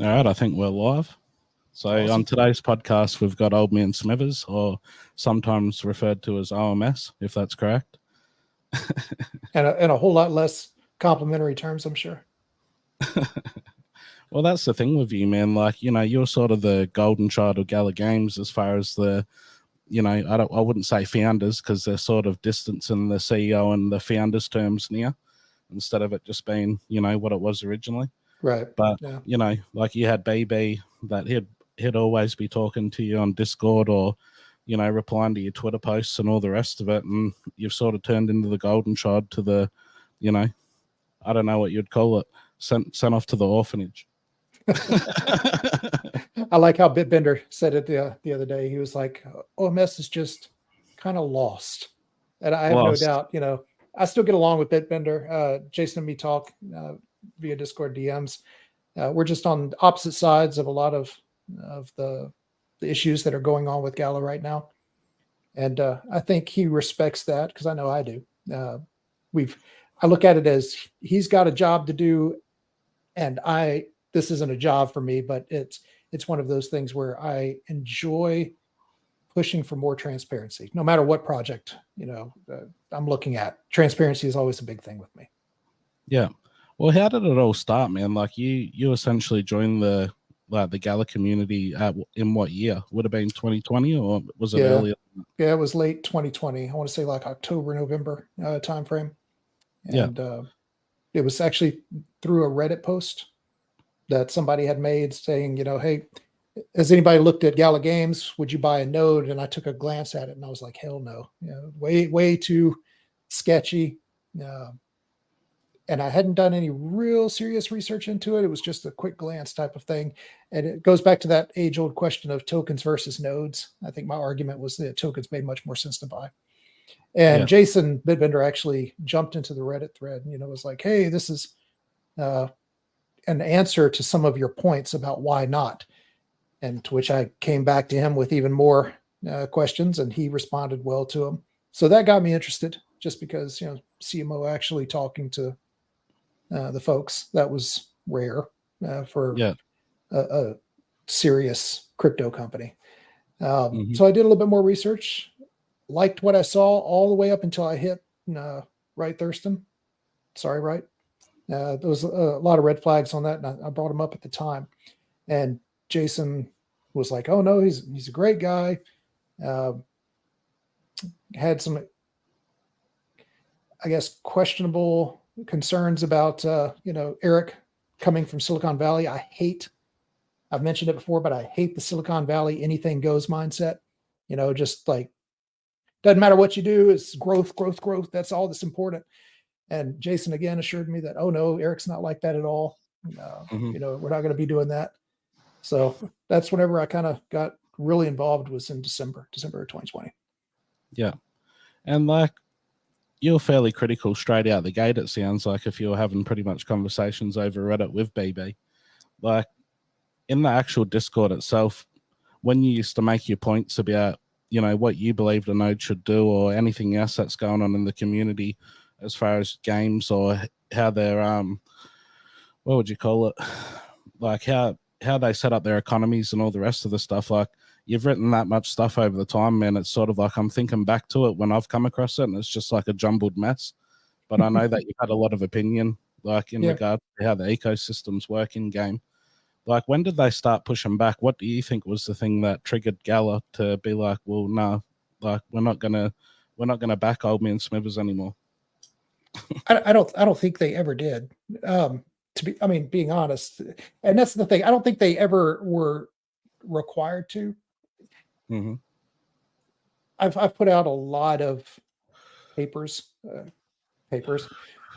All right, I think we're live. So Awesome. on today's podcast, we've got Old Man Smithers, or sometimes referred to as OMS, if that's correct. And a whole lot less complimentary terms, I'm sure. Well, that's the thing with you, man. Like, you're sort of the golden child of Gala Games as far as the, I wouldn't say founders because they're sort of distancing the CEO and the founders terms near instead of it just being, what it was originally. Right. But, Yeah. like you had BB that he'd always be talking to you on Discord or, replying to your Twitter posts and all the rest of it. And you've sort of turned into the golden child to the, I don't know what you'd call it, sent off to the orphanage. I like how Bitbender said it the other day. He was like, OMS is just kind of lost. And I have no Lost. doubt, I still get along with Bitbender. Jason and me talk via Discord DMs. We're just on opposite sides of a lot of the issues that are going on with Gala right now. And I think he respects that because I know I do. I look at it as he's got a job to do, and this isn't a job for me, but it's one of those things where I enjoy pushing for more transparency, no matter what project I'm looking at. Transparency is always a big thing with me. Yeah. Well, how did it all start, man? Like you essentially joined the Gala community in what year? Would have been 2020 or was it earlier? Yeah, it was late 2020. I want to say like October, November timeframe. And it was actually through a Reddit post that somebody had made saying, hey, has anybody looked at Gala Games? Would you buy a node? And I took a glance at it and I was like, hell no, way too sketchy. And I hadn't done any real serious research into it. It was just a quick glance type of thing. And it goes back to that age old question of tokens versus nodes. I think my argument was that tokens made much more sense to buy. And Jason Bitbender actually jumped into the Reddit thread and, was like, hey, this is an answer to some of your points about why not. And to which I came back to him with even more questions, and he responded well to them. So that got me interested just because, CMO actually talking to the folks, that was rare for a serious crypto company. So I did a little bit more research, liked what I saw all the way up until I hit Wright Thurston. Sorry, Wright. There was a lot of red flags on that, and I brought him up at the time. And Jason was like, "Oh no, he's a great guy." Had some, I guess, questionable concerns about Eric coming from Silicon Valley. I've mentioned it before, but I hate the Silicon Valley anything goes mindset. Just like doesn't matter what you do, it's growth. That's all that's important. And Jason again assured me that, oh no, Eric's not like that at all. We're not going to be doing that. So that's whenever I kind of got really involved, was in December of 2020. Yeah. And like, you're fairly critical straight out the gate, it sounds like, if you're having pretty much conversations over Reddit with BB. Like, in the actual Discord itself, when you used to make your points about, what you believed a node should do or anything else that's going on in the community as far as games or how they're, what would you call it? Like how they set up their economies and all the rest of the stuff. Like, you've written that much stuff over the time, man. It's sort of like I'm thinking back to it when I've come across it, and it's just like a jumbled mess. But I know that you've had a lot of opinion, like in regard to how the ecosystems work in game. Like, when did they start pushing back? What do you think was the thing that triggered Gala to be like, well, no, like we're not gonna back Old Man Smithers anymore? I don't think they ever did. Being honest, and that's the thing. I don't think they ever were required to. Mm-hmm. I've put out a lot of papers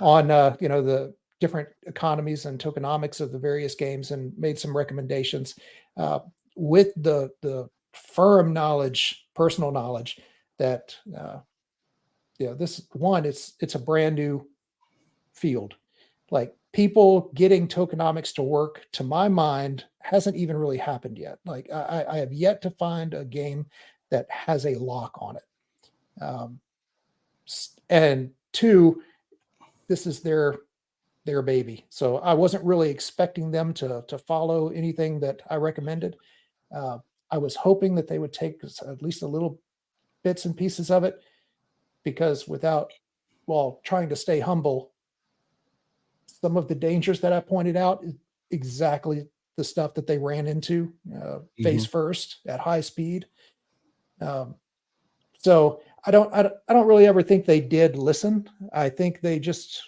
on the different economies and tokenomics of the various games, and made some recommendations with the firm knowledge, personal knowledge that this one, it's a brand new field. Like, people getting tokenomics to work, to my mind, hasn't even really happened yet. Like, I have yet to find a game that has a lock on it. And two, this is their their baby. So I wasn't really expecting them to follow anything that I recommended. Uh, I was hoping that they would take at least a little bits and pieces of it, because without, while trying to stay humble, some of the dangers that I pointed out is exactly the stuff that they ran into Hmm. face first at high speed. Um, so I don't really ever think they did listen. I think they just,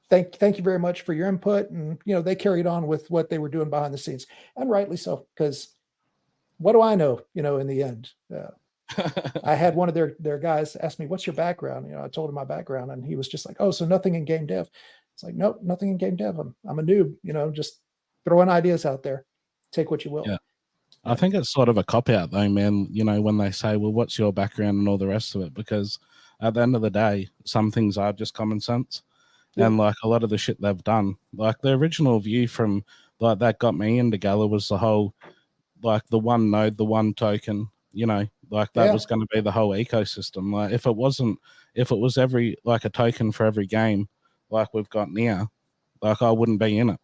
thank you very much for your input, and they carried on with what they were doing behind the scenes, and rightly so, because what do I know? In the end, I had one of their guys ask me, "What's your background?" I told him my background, and he was just like, "Oh, so nothing in game dev." It's like, nope, nothing in game dev. I'm a noob. Just throwing ideas out there. Take what you will. Yeah. I Yeah, think it's sort of a cop out though, man, when they say, well, what's your background and all the rest of it? Because at the end of the day, some things are just common sense. yep, And like a lot of the shit they've done, like the original view from like that got me into Gala was the whole, like the one node, the one token, like that yeah, was going to be the whole ecosystem. Like if it wasn't, if it was every, like a token for every game, like we've got now, like I wouldn't be in it.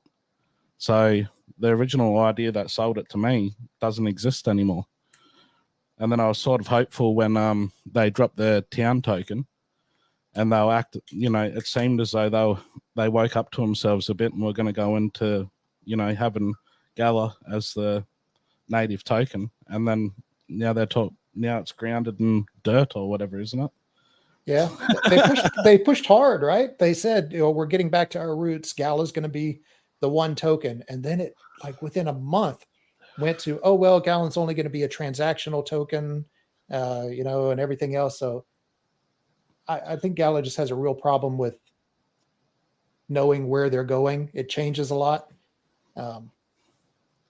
So the original idea that sold it to me doesn't exist anymore. And then I was sort of hopeful when they dropped the town token, and they'll act. It seemed as though they woke up to themselves a bit and were going to go into having Gala as the native token, and then now they're talk now it's grounded in dirt or whatever, isn't it? yeah. They pushed hard, right? They said, we're getting back to our roots. Gala's going to be the one token, and then it, like within a month, went to, oh well, Gallon's only going to be a transactional token, and everything else. So I think Gala just has a real problem with knowing where they're going. It changes a lot. Um,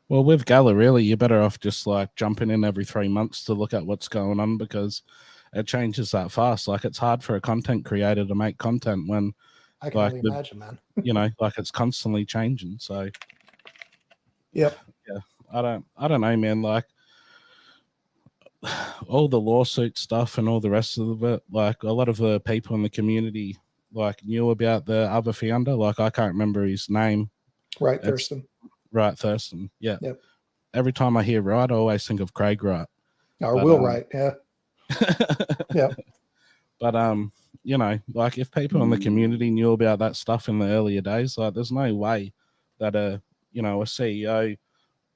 Well, with Gala, really, you're better off just like jumping in every 3 months to look at what's going on, because it changes that fast. Like it's hard for a content creator to make content when I can like only the imagine, man. like it's constantly changing. So Yep. yeah, I don't know, man. Like all the lawsuit stuff and all the rest of it, like a lot of the people in the community like knew about the other founder. Like I can't remember his name. Right, It's Thurston. Wright Thurston. Yeah. Yep. Every time I hear Wright, I always think of Craig Wright. Or But Will Wright. Yeah. Yep. but like if people in the community knew about that stuff in the earlier days, like there's no way that a CEO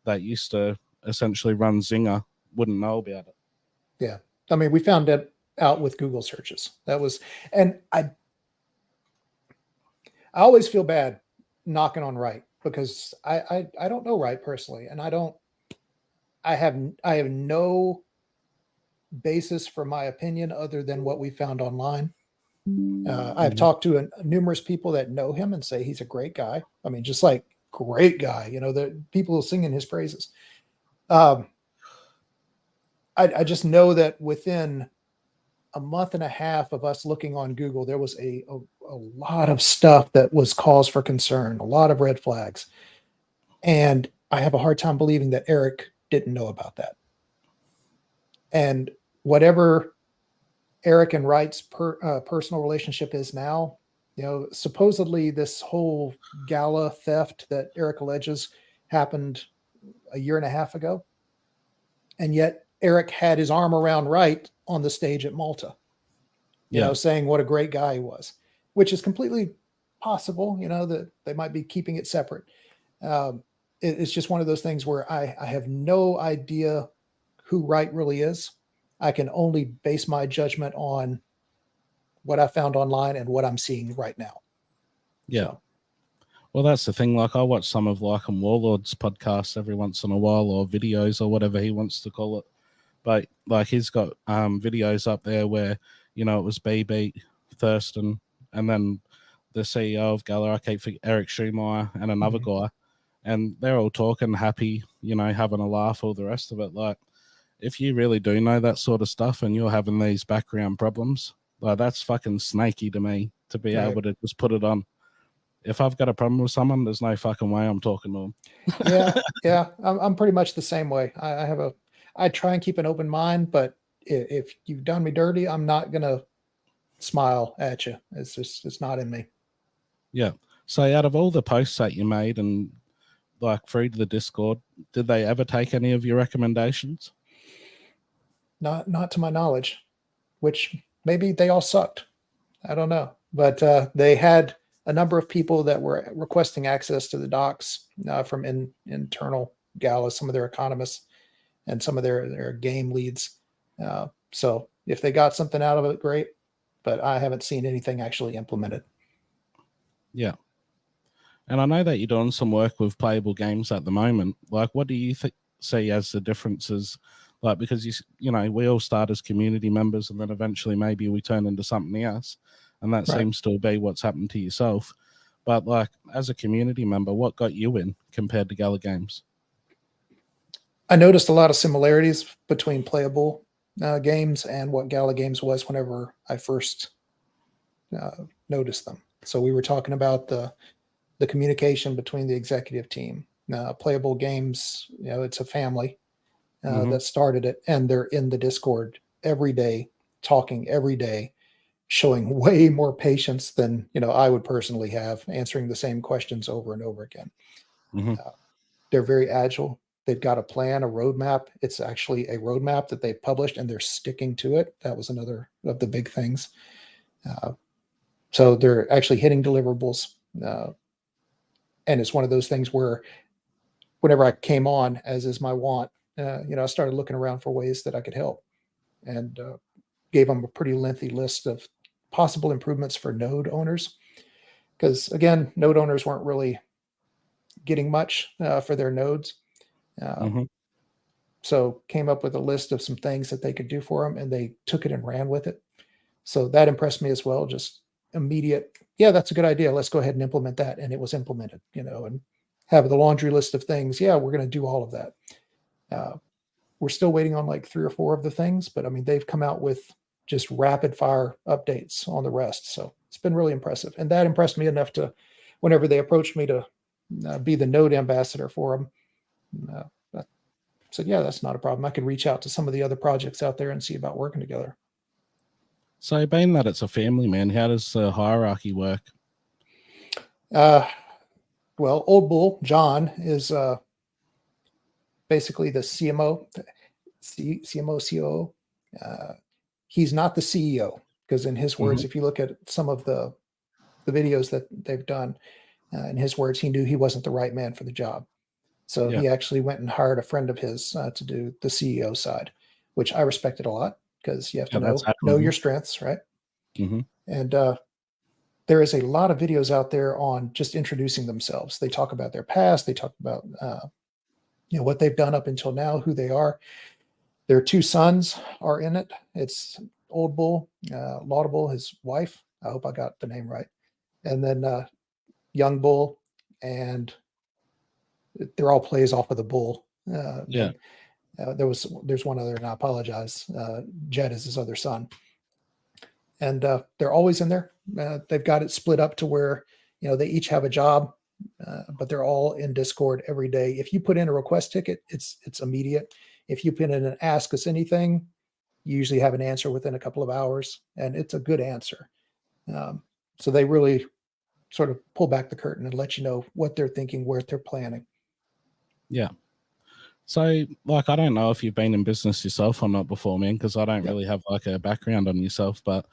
that used to essentially run Zinger wouldn't know about it. Yeah. I mean, we found it out with Google searches. That was, and I always feel bad knocking on Wright, because I don't know Wright personally, and I have no basis for my opinion other than what we found online. I've Mhm. talked to numerous people that know him and say he's a great guy. I mean, just like great guy. The people singing his praises. Um, I just know that within a month and a half of us looking on Google, there was a lot of stuff that was cause for concern, a lot of red flags. And I have a hard time believing that Eric didn't know about that. And whatever Eric and Wright's personal relationship is now, supposedly this whole Gala theft that Eric alleges happened a year and a half ago. And yet Eric had his arm around Wright on the stage at Malta, Yeah, saying what a great guy he was, which is completely possible, that they might be keeping it separate. Um, it's just one of those things where I have no idea who Wright really is. I can only base my judgment on what I found online and what I'm seeing right now. yeah. So, Well, that's the thing. Like, I watch some of Warlord's podcasts every once in a while, or videos, or whatever he wants to call it. But like, he's got videos up there where it was BB, Thurston, and then the CEO of Gala, I keep Eric Schumeyer, and another mhm. guy, and they're all talking happy, having a laugh, all the rest of it. Like, if you really do know that sort of stuff and you're having these background problems, like that's fucking snaky to me to be Right. able to just put it on. If I've got a problem with someone, there's no fucking way I'm talking to Yeah. them. Yeah. I'm pretty much the same way. I try and keep an open mind, but if you've done me dirty, I'm not going to smile at you. It's not in me. Yeah. So out of all the posts that you made and like through the Discord, did they ever take any of your recommendations? Not to my knowledge, which maybe they all sucked. I don't know, but they had a number of people that were requesting access to the docs from internal Gala, some of their economists and some of their game leads. So if they got something out of it, great. But I haven't seen anything actually implemented. Yeah. And I know that you're doing some work with Playable Games at the moment. Like, what do you see as the differences? Like, because you know, we all start as community members, and then eventually maybe we turn into something else, and that Right. seems to be what's happened to yourself. But like, as a community member, what got you in compared to Gala Games? I noticed a lot of similarities between playable games and what Gala Games was whenever I first noticed them. So we were talking about the communication between the executive team. Playable games, it's a family Mm-hmm. that started it, and they're in the Discord every day, talking every day, showing way more patience than I would personally have, answering the same questions over and over again. Mm-hmm. Uh, they're very agile. They've got a plan, a roadmap. It's actually a roadmap that they've published, and they're sticking to it. That was another of the big things. Uh, so they're actually hitting deliverables. And it's one of those things where whenever I came on, as is my want, I started looking around for ways that I could help, and gave them a pretty lengthy list of possible improvements for node owners. Because again, node owners weren't really getting much for their nodes. Uh, Mm-hmm. so came up with a list of some things that they could do for them, and they took it and ran with it. So that impressed me as well. Just immediate, yeah, that's a good idea. Let's go ahead and implement that, and it was implemented. And have the laundry list of things. Yeah, we're going to do all of that. Uh, we're still waiting on like 3 or 4 of the things, but I mean, they've come out with just rapid fire updates on the rest. So it's been really impressive. And that impressed me enough to, whenever they approached me to be the node ambassador for them, I said, yeah, that's not a problem. I could reach out to some of the other projects out there and see about working together. So, being that it's a family, man, how does the hierarchy work? Uh, well, Old Bull, John, is basically the CMO, CMO, COO. He's not the CEO, because in his Mm-hmm. words, if you look at some of the videos that they've done, in his words, he knew he wasn't the right man for the job. So Yeah, he actually went and hired a friend of his to do the CEO side, which I respected a lot, because you have to yeah, that's know your admirable. strengths, right? Mm-hmm. And there is a lot of videos out there on just introducing themselves. They talk about their past. They talk about what they've done up until now, who they are. Their 2 sons are in it. It's Old Bull, Laudable, his wife. I hope I got the name right. And then Young Bull, and they're all plays off of the bull Yeah, name. There's one other, and I apologize. Jed is his other son, and they're always in there. They've got it split up to where they each have a job, but they're all in Discord every day. If you put in a request ticket, it's immediate. If you put in an ask us anything, you usually have an answer within a couple of hours, and it's a good answer. Um, so they really sort of pull back the curtain and let you know what they're thinking, where they're planning. yeah. So, like, I don't know if you've been in business yourself or not before, man, because I don't Yep. really have like a background on yourself. But,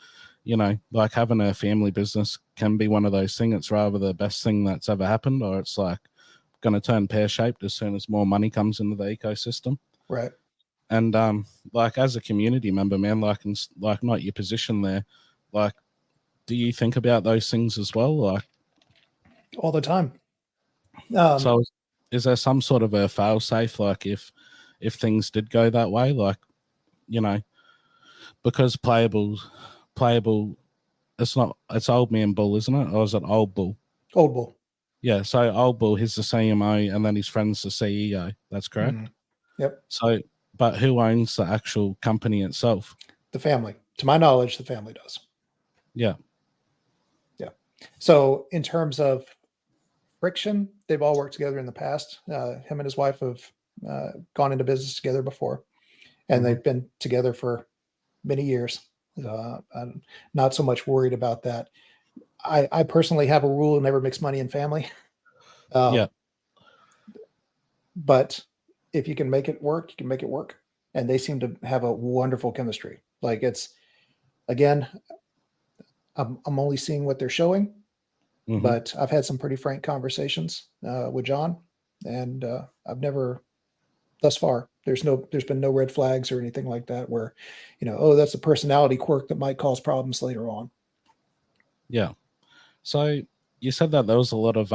you know, like having a family business can be one of those things. It's rather the best thing that's ever happened, or it's like going to turn pear shaped as soon as more money comes into the ecosystem. Right. And, like, as a community member, man, like, like, not your position there, like, do you think about those things as well? Like, All the time. Um, so is there some sort of a fail safe, like, if things did go that way, like, you know, because playable it's old man bull, isn't it? Or is it old bull? Old Bull. Yeah, so old bull, he's the CMO and then his friend's the CEO. That's correct. Mhm. Yep. So but who owns the actual company itself? The family. To my knowledge, the family does. Yeah. Yeah. So in terms of friction, they've all worked together in the past. Him and his wife have gone into business together before, and Mm-hmm. they've been together for many years. I'm not so much worried about that. I personally have a rule: never mix money and family. Yeah. But if you can make it work, you can make it work. And they seem to have a wonderful chemistry. Like it's again, I'm only seeing what they're showing, Hmm. but I've had some pretty frank conversations with John, and I've never thus far there's been no red flags or anything like that where, oh, that's a personality quirk that might cause problems later on. Yeah. So you said that there was a lot of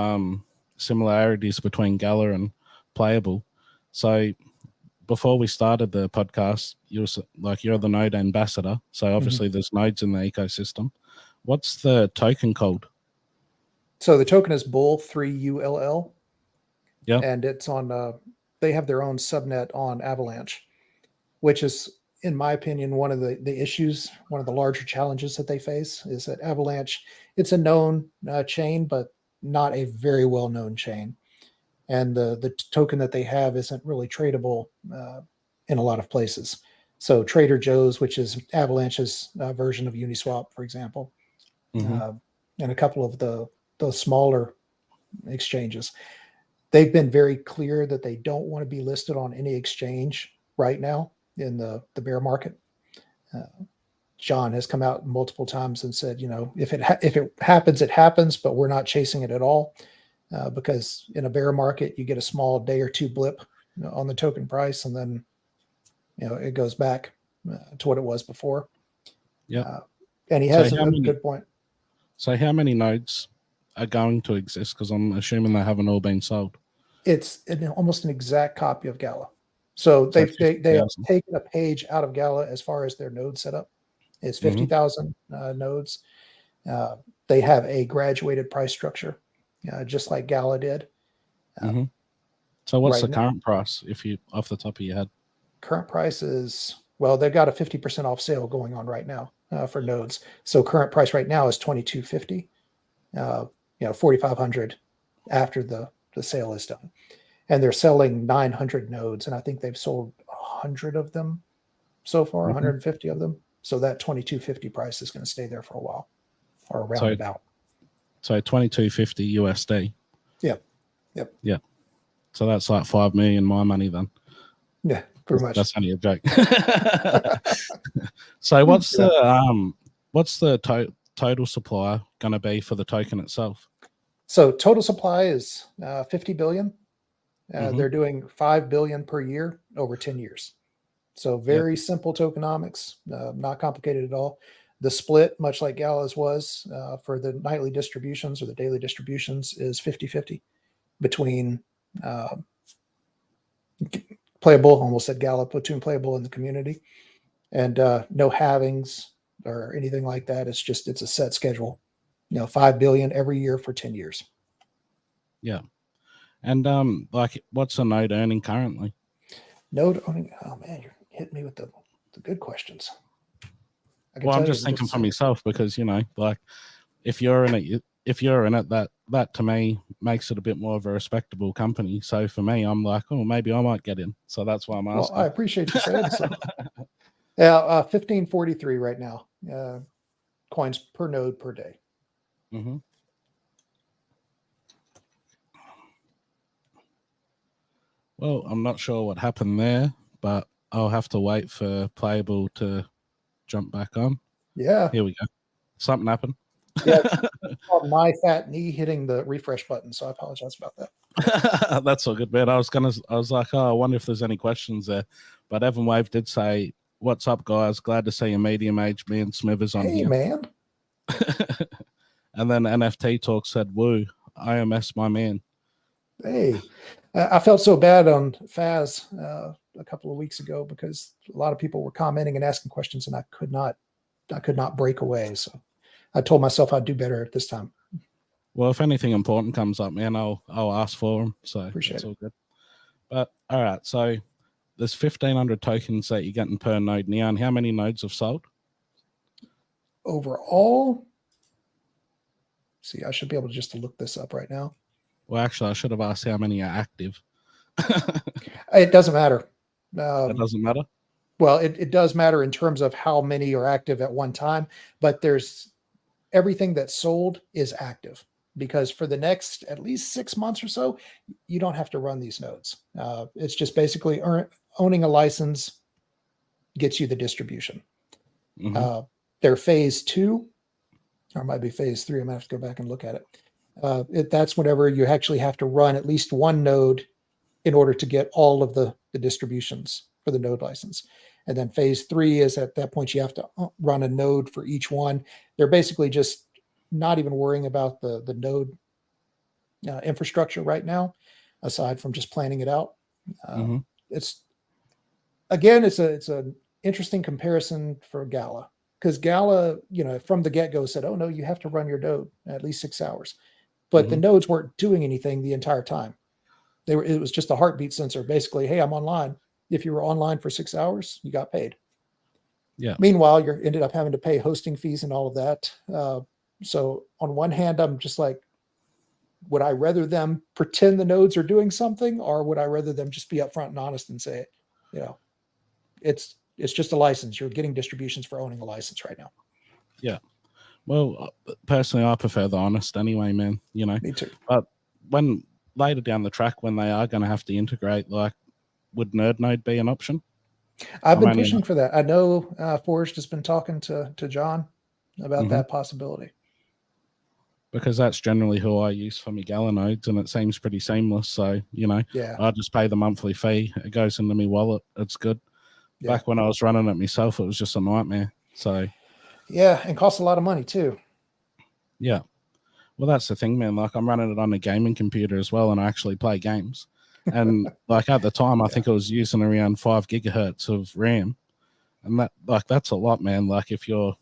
similarities between Gala and Playable. So before we started the podcast, you were like, you're the node ambassador. So obviously there's nodes in the ecosystem. What's the token called? So the token is Bull 3ULL, Yeah. and it's on. They have their own subnet on Avalanche, which is, in my opinion, one of the issues, one of the larger challenges that they face is that Avalanche, it's a known chain, but not a very well known chain. And the token that they have isn't really tradable in a lot of places. So Trader Joe's, which is Avalanche's version of Uniswap, for example, Hmm. uh, and a couple of those smaller exchanges, they've been very clear that they don't want to be listed on any exchange right now in the bear market. John has come out multiple times and said, if it happens, it happens, but we're not chasing it at all, because in a bear market you get a small day or two blip on the token price, and then it goes back to what it was before. Yeah. And he So has how a many? good point. So how many nodes are going to exist? Because I'm assuming they haven't all been sold. It's almost an exact copy of Gala. So So they have 50,000. taken a page out of Gala as far as their node setup. It's Hmm. 50,000 nodes. Uh, they have a graduated price structure, just like Gala did. Hmm. So what's Right the now, current price, if you off the top of your head? current price is, well, they've got a 50% off sale going on right now for nodes. So current price right now is 2250. 4500 after the sale is done, and they're selling 900 nodes, and I think they've sold 100 of them so far, Hmm. 150 of them. So that 2250 price is going to stay there for a while, or around So about. 2250 USD. Yep. Yep. Yeah. So that's like 5 million my money then. Yeah, pretty much. That's only a joke. So what's Yeah. the total supply going to be for the token itself? So total supply is 50 billion. Hmm. They're doing 5 billion per year over 10 years. So Yep. very simple tokenomics, not complicated at all. The split, much like Gala's was for the nightly distributions or the daily distributions, is 50-50 between uh, playable, almost said Gala, between playable and the community. And no halvings or anything like that. It's a set schedule. 5 billion every year for 10 years. Yeah. And like what's a node earning currently? Node owning. Oh man, you're hitting me with the good questions. I can Well, I'm tell you just in thinking just a for second. myself because like if you're in it, that to me makes it a bit more of a respectable company. So for me, I'm like, oh, maybe I might get in. So that's why I'm Well, I asking. appreciate you saying so. Yeah, 1543 right now. Coins per node per day. Hmm. Well, I'm not sure what happened there, but I'll have to wait for Playable to jump back on. Yeah, Here we go. Something happened. yeah. My fat knee hitting the refresh button, so I apologize about that. That's all good, man. I was like, oh, I wonder if there's any questions there. But Evan Wave did say, "What's up, guys? Glad to see a medium aged me and Smithers on Hey, here." man. And then NFT Talk said, "Woo, IMS, my man." Hey, I felt so bad on Faz a couple of weeks ago because a lot of people were commenting and asking questions, and I could not break away. So I told myself I'd do better at this time. Well, if anything important comes up, man, I'll ask for them. So Appreciate that's it. all good. But all right, so there's 1,500 tokens that you're getting per node now, and how many nodes have sold? Overall, see, I should be able to just look this up right now. Well, actually, I should have asked how many are active. It doesn't matter. That doesn't matter. Well, it does matter in terms of how many are active at one time, but there's everything that's sold is active, because for the next at least 6 months or so, you don't have to run these nodes. It's just basically owning a license gets you the distribution. Their phase 2, or it might be phase 3. I'm gonna have to go back and look at it. That's whenever you actually have to run at least one node in order to get all of the distributions for the node license. And then phase 3 is at that point you have to run a node for each one. They're basically just not even worrying about the node infrastructure right now, aside from just planning it out. It's an interesting comparison for Gala, because Gala, from the get-go said, oh no, you have to run your node at least 6 hours. But the nodes weren't doing anything the entire time. It was just a heartbeat sensor. Basically, hey, I'm online. If you were online for 6 hours, you got paid. Yeah. Meanwhile, you ended up having to pay hosting fees and all of that. So on one hand, I'm just like, would I rather them pretend the nodes are doing something, or would I rather them just be upfront and honest and say, it's just a license. You're getting distributions for owning a license right now. Yeah. Well, personally, I prefer the honest anyway, man. Me too. But when later down the track, when they are going to have to integrate, like, would Nerd Node be an option? I've been pushing for that. I know Forrest has been talking to John about that possibility. Because that's generally who I use for my Gala nodes, and it seems pretty seamless. So, Yeah. I just pay the monthly fee. It goes into my wallet. It's good. Yeah. Back when I was running it myself, it was just a nightmare. So, yeah, and costs a lot of money too. Yeah. Well, that's the thing, man. Like, I'm running it on a gaming computer as well, and I actually play games. And like at the time, I think I was using around 5 gigahertz of RAM, and that's a lot, man. Like if you're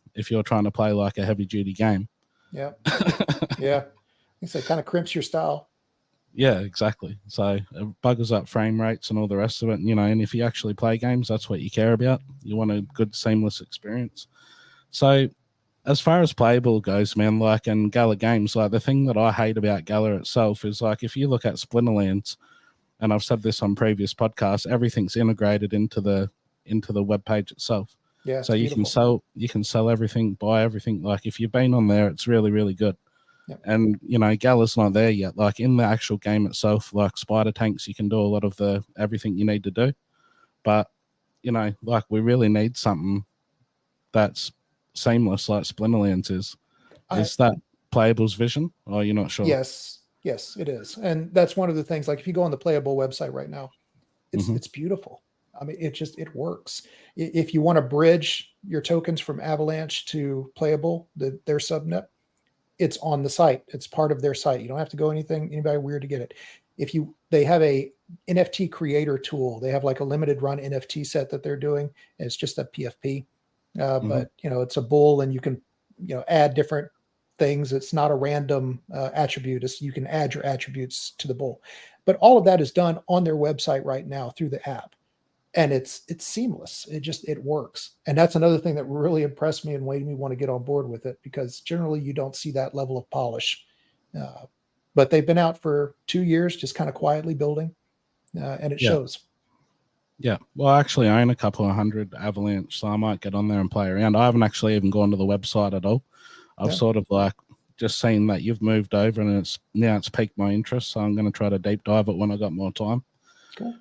trying to play like a heavy duty game. Yeah. Yeah. It kind of crimps your style. Yeah, exactly. So it buggers up frame rates and all the rest of it. And if you actually play games, that's what you care about. You want a good, seamless experience. So as far as playable goes, man, like in Gala Games, like the thing that I hate about Gala itself is like if you look at Splinterlands, and I've said this on previous podcasts, everything's integrated into the web page itself. Yeah. So you can sell everything, buy everything. Like if you've been on there, it's really, really good. Yep. And Gala's not there yet. Like in the actual game itself, like spider tanks, you can do a lot of the everything you need to do. But like we really need something that's seamless, like Splinterlands is. Is that Playable's vision, or you're not sure? Yes, it is, and that's one of the things. Like if you go on the Playable website right now, it's beautiful. I mean, it works. If you want to bridge your tokens from Avalanche to Playable, their subnet, it's on the site. It's part of their site. You don't have to go anybody weird to get it. They have a NFT creator tool. They have like a limited run NFT set that they're doing. And it's just a PFP, but it's a bull, and you can add different things. It's not a random attribute. You can add your attributes to the bull, but all of that is done on their website right now through the app. And it's seamless. It works. And that's another thing that really impressed me and made me want to get on board with it, because generally you don't see that level of polish. But they've been out for 2 years, just kind of quietly building, and it shows. Yeah. Well, I actually own a couple of hundred Avalanche, so I might get on there and play around. I haven't actually even gone to the website at all. I've sort of like just seen that you've moved over, and it's piqued my interest. So I'm going to try to deep dive it when I got more time. Cool.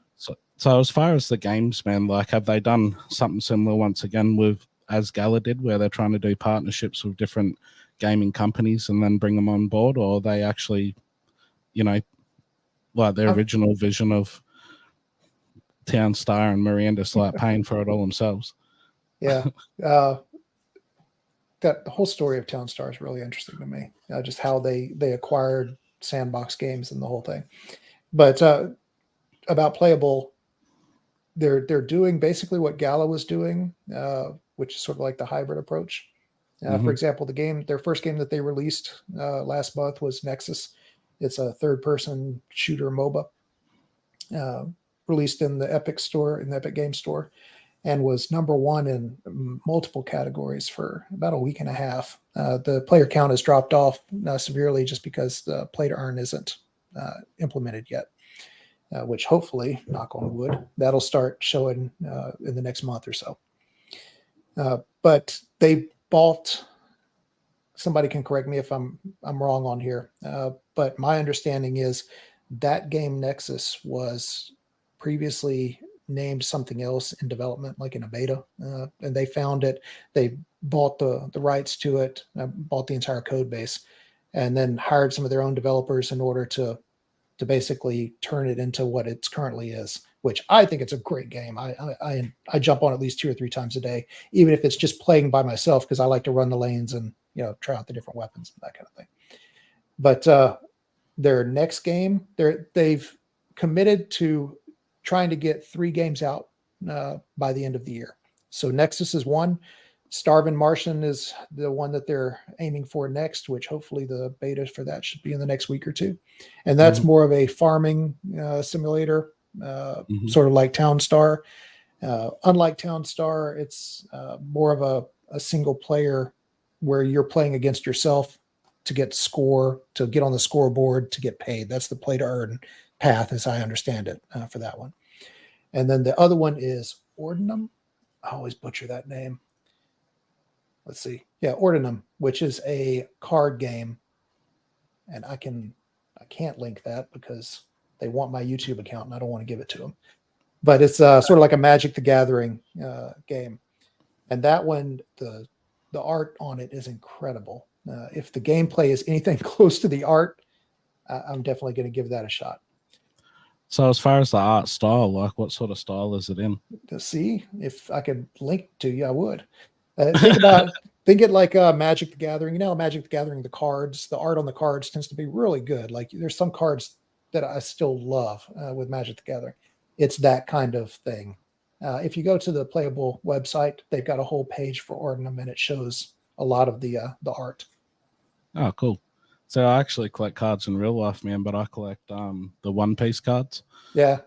So as far as the games, man, like have they done something similar once again as Gala did, where they're trying to do partnerships with different gaming companies and then bring them on board, or are they actually, like their original vision of Townstar and Miranda's like paying for it all themselves? Yeah. The whole story of Townstar is really interesting to me. Just how they acquired Sandbox Games and the whole thing. But about Playable, they're doing basically what Gala was doing, which is sort of like the hybrid approach. For example, their first game that they released last month was Nexus. It's a third-person shooter MOBA, released in the Epic Store, in the Epic Game Store, and was #1 in multiple categories for about a week and a half. The player count has dropped off severely just because the play to earn isn't implemented yet. Which hopefully, knock on wood, that'll start showing in the next month or so. But they bought somebody can correct me if I'm wrong on here, but my understanding is that game Nexus was previously named something else in development, like in a beta, and they found it. They bought the rights to it, bought the entire code base, and then hired some of their own developers in order to basically turn it into what it currently is. Which I think it's a great game. I jump on at least 2 or 3 times a day, even if it's just playing by myself because I like to run the lanes and try out the different weapons and that kind of thing. But their next game, they've committed to trying to get 3 games out by the end of the year. So Nexus is one. Starvin Martian is the one that they're aiming for next, which hopefully the beta for that should be in the next week or two. And that's more of a farming simulator, sort of like Town Star. Unlike Town Star, it's more of a single player where you're playing against yourself to get score, to get on the scoreboard, to get paid. That's the play to earn path, as I understand it, for that one. And then the other one is Ordinum. I always butcher that name. Let's see. Yeah, Ordinum, which is a card game. And I can't link that because they want my YouTube account and I don't want to give it to them. But it's sort of like a Magic the Gathering game. And that one, the art on it is incredible. If the gameplay is anything close to the art, I'm definitely going to give that a shot. So as far as the art style, like what sort of style is it in? To see if I could link to you, I would. Think it like Magic the Gathering. Magic the Gathering, the art on the cards tends to be really good. Like there's some cards that I still love with Magic the Gathering. It's that kind of thing. If you go to the Playable website, they've got a whole page for Ordinum, and it shows a lot of the art. Oh, cool. So I actually collect cards in real life, man, but I collect the One Piece cards. Yeah.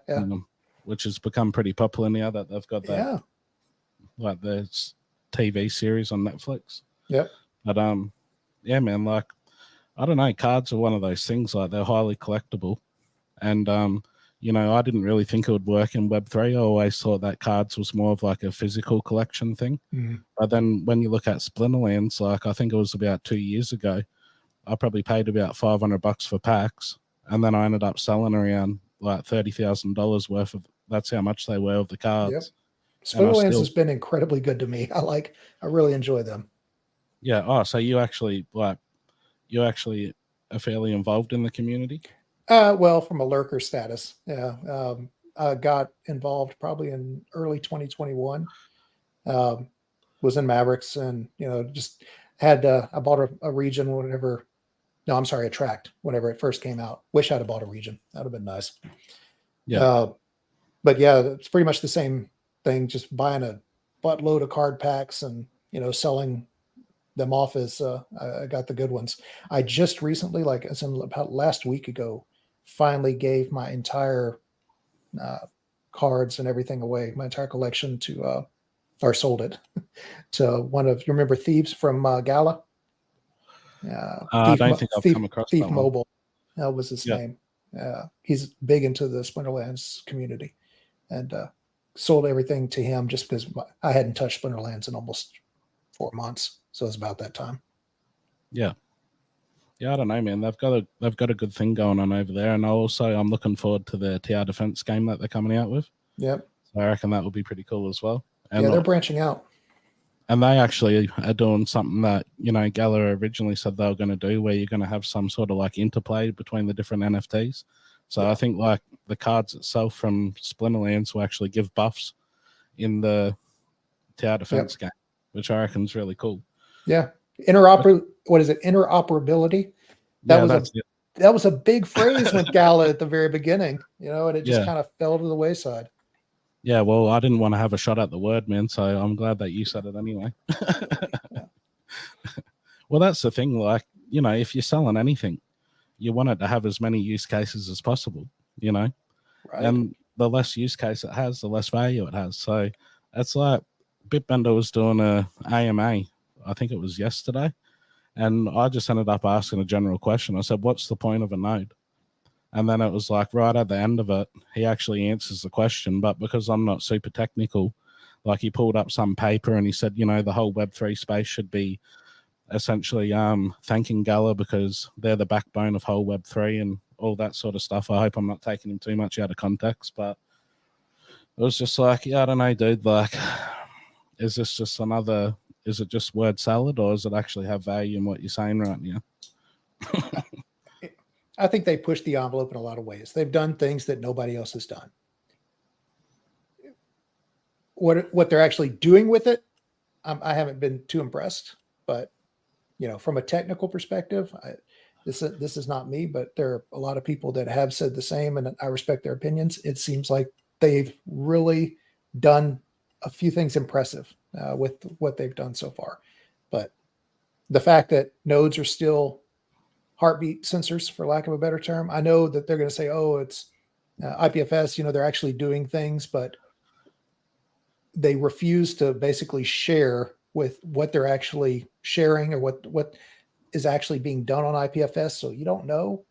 Which has become pretty popular now that they've got that, like the TV series on Netflix. Yep. But yeah, man, like I don't know, cards are one of those things, like they're highly collectible, and I didn't really think it would work in Web3. I always thought that cards was more of like a physical collection thing. But then when you look at Splinterlands, like I think it was about 2 years ago, I probably paid about $500 for packs, and then I ended up selling around like $30,000 worth of. That's how much they were of the cards. Yep. Splinterlands has been incredibly good to me. I really enjoy them. Yeah. Oh, so you actually are fairly involved in the community? Well, from a lurker status, yeah. I got involved probably in early 2021. Was in Mavericks, and just had I bought a region whenever. No, I'm sorry, a tract whenever it first came out. Wish I'd have bought a region. That'd have been nice. Yeah. But yeah, it's pretty much the same thing. Just buying a buttload of card packs and selling them off as I got the good ones. I just recently, like as in about last week ago, finally gave my entire cards and everything away, my entire collection to or sold it to one of, you remember Thieves from Gala? I don't think I've come across Thief that Mobile. That was his name. He's big into the Splinterlands community, and sold everything to him just because I hadn't touched Splinterlands in almost 4 months. So it's about that time. Yeah. Yeah, I don't know, man. They've got a good thing going on over there, and I'm looking forward to the tower defense game that they're coming out with. Yep. So I reckon that will be pretty cool as well. And yeah, they're branching out. And they actually are doing something that, Gala originally said they were going to do, where you're going to have some sort of like interplay between the different NFTs. So I think like the cards itself from Splinterlands will actually give buffs in the tower defense game, which I reckon is really cool. Yeah. What is it? Interoperability. That was a big phrase with Gala at the very beginning, and it just kind of fell to the wayside. Yeah, well, I didn't want to have a shot at the word, man, so I'm glad that you said it anyway. Well, that's the thing, like, if you're selling anything, you want it to have as many use cases as possible, Right. And the less use case it has, the less value it has. So it's like Bitbender was doing a AMA, I think it was yesterday, and I just ended up asking a general question. I said, what's the point of a node? And then it was like right at the end of it, he actually answers the question. But because I'm not super technical, like he pulled up some paper and he said, the whole Web3 space should be essentially thanking Gala because they're the backbone of whole Web3 and all that sort of stuff. I hope I'm not taking him too much out of context, but it was just like, yeah, I don't know, dude. Like, is this just another? Is it just word salad, or does it actually have value in what you're saying right now? I think they push the envelope in a lot of ways. They've done things that nobody else has done. What they're actually doing with it, I haven't been too impressed. But from a technical perspective, this is not me, but there are a lot of people that have said the same, and I respect their opinions. It seems like they've really done a few things impressive with what they've done so far. But the fact that nodes are still heartbeat sensors, for lack of a better term, I know that they're going to say, "Oh, it's IPFS." They're actually doing things, but they refuse to basically share with what they're actually sharing or what is actually being done on IPFS. So you don't know,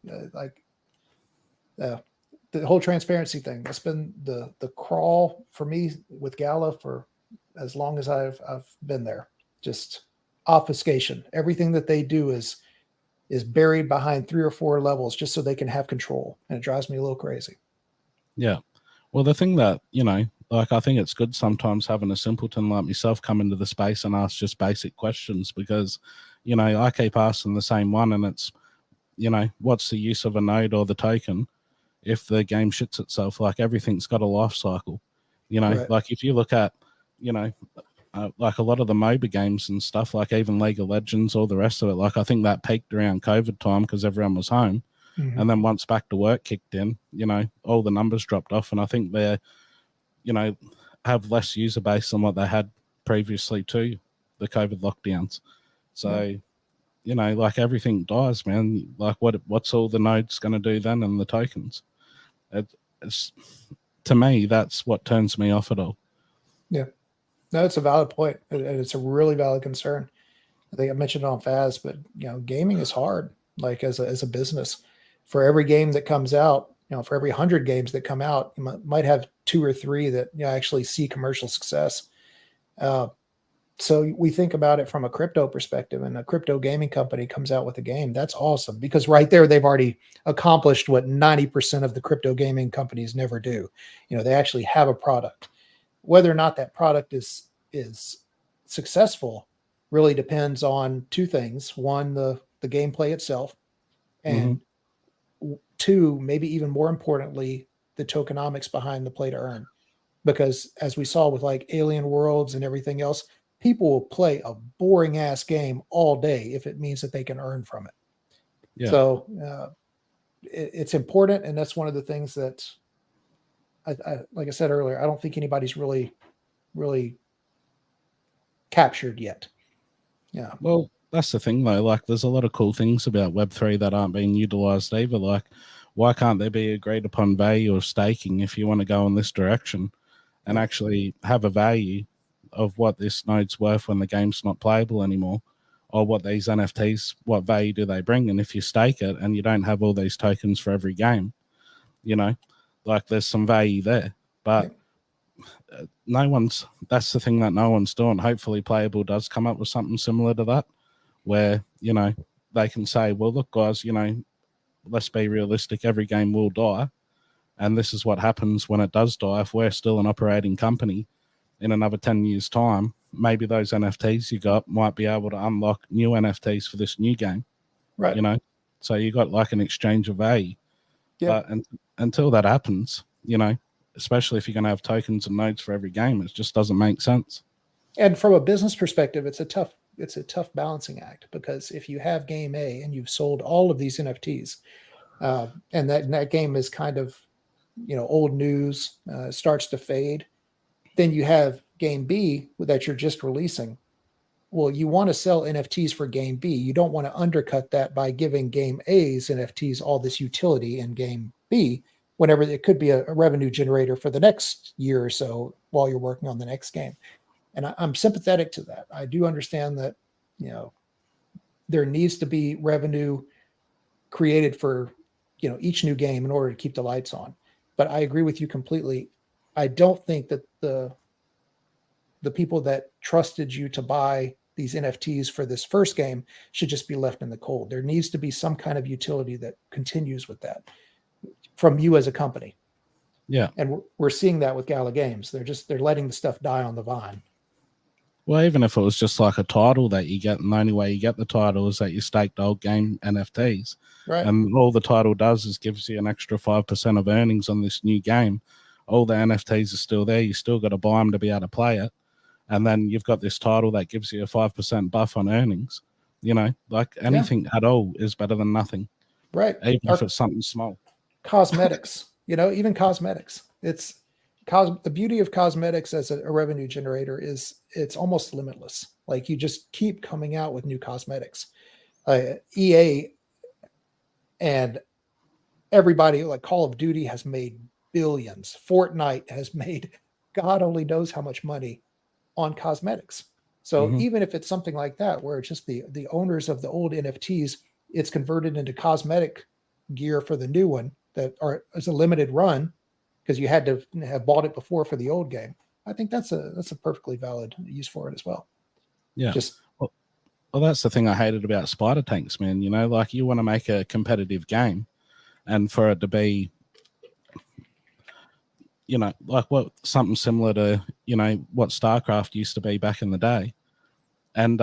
the whole transparency thing. That's been the crawl for me with Gala for as long as I've been there. Just obfuscation. Everything that they do is buried behind 3 or 4 levels just so they can have control, and it drives me a little crazy. Yeah. Well, the thing that, like, I think it's good sometimes having a simpleton like myself come into the space and ask just basic questions because, I keep asking the same one, and it's, what's the use of a node or the token if the game shits itself? Like, everything's got a life cycle, Right. like if you look at, like a lot of the MOBA games and stuff, like even League of Legends, all the rest of it, like I think that peaked around COVID time because everyone was home. Mm-hmm. And then once back to work kicked in, all the numbers dropped off. And I think they're, have less user base than what they had previously to the COVID lockdowns. So, like everything dies, man. Like what's all the nodes going to do then and the tokens? It's to me, that's what turns me off at all. Yeah. No, it's a valid point, and it's a really valid concern. I think I mentioned it on Faz, but gaming is hard. Like as a business, for every game that comes out, for every 100 games that come out, you might have 2 or 3 that actually see commercial success. So we think about it from a crypto perspective, and a crypto gaming company comes out with a game. That's awesome because right there they've already accomplished what 90% of the crypto gaming companies never do. They actually have a product. Whether or not that product is successful really depends on 2 things. One, the gameplay itself, and 2, maybe even more importantly, the tokenomics behind the play to earn. Because as we saw with like Alien Worlds and everything else, people will play a boring ass game all day if it means that they can earn from it. Yeah. So it's important, and that's one of the things that I like I said earlier, I don't think anybody's really captured yet. Yeah. Well, that's the thing though. Like, there's a lot of cool things about Web3 that aren't being utilized either. Like, why can't there be agreed upon value of staking if you want to go in this direction and actually have a value of what this node's worth when the game's not playable anymore, or what these NFTs, what value do they bring? And if you stake it and you don't have all these tokens for every game, like there's some value there. But that's the thing that no one's doing. Hopefully Playable does come up with something similar to that where they can say, well, look guys, let's be realistic, every game will die, and this is what happens when it does die. If we're still an operating company in another 10 years time, maybe those NFTs you got might be able to unlock new NFTs for this new game, right? So you got like an exchange of value. But until that happens, especially if you're going to have tokens and nodes for every game, it just doesn't make sense. And from a business perspective, it's a tough balancing act, because if you have game A and you've sold all of these NFTs, and that game is kind of old news, starts to fade, then you have game B that you're just releasing. Well, you want to sell NFTs for game B. You don't want to undercut that by giving game A's NFTs all this utility in game B, whenever it could be a revenue generator for the next year or so while you're working on the next game. And I'm sympathetic to that. I do understand that, there needs to be revenue created for, each new game in order to keep the lights on. But I agree with you completely. I don't think that the people that trusted you to buy these NFTs for this first game should just be left in the cold. There needs to be some kind of utility that continues with that from you as a company. Yeah. And we're seeing that with Gala Games. They're letting the stuff die on the vine. Well, even if it was just like a title that you get, and the only way you get the title is that you staked old game NFTs. Right. And all the title does is gives you an extra 5% of earnings on this new game. All the NFTs are still there. You still got to buy them to be able to play it. And then you've got this title that gives you a 5% buff on earnings. You know, like anything at all is better than nothing. Right. Even if it's something small. Cosmetics, even cosmetics. The beauty of cosmetics as a revenue generator is it's almost limitless. Like you just keep coming out with new cosmetics. EA and everybody, like Call of Duty, has made billions. Fortnite has made God only knows how much money on cosmetics. So even if it's something like that, where it's just the owners of the old NFTs, it's converted into cosmetic gear for the new one that is a limited run because you had to have bought it before for the old game. I think that's a perfectly valid use for it as well. Yeah. Well, that's the thing I hated about Spider Tanks, man. Like you want to make a competitive game, and for it to be, like something similar to, what StarCraft used to be back in the day. And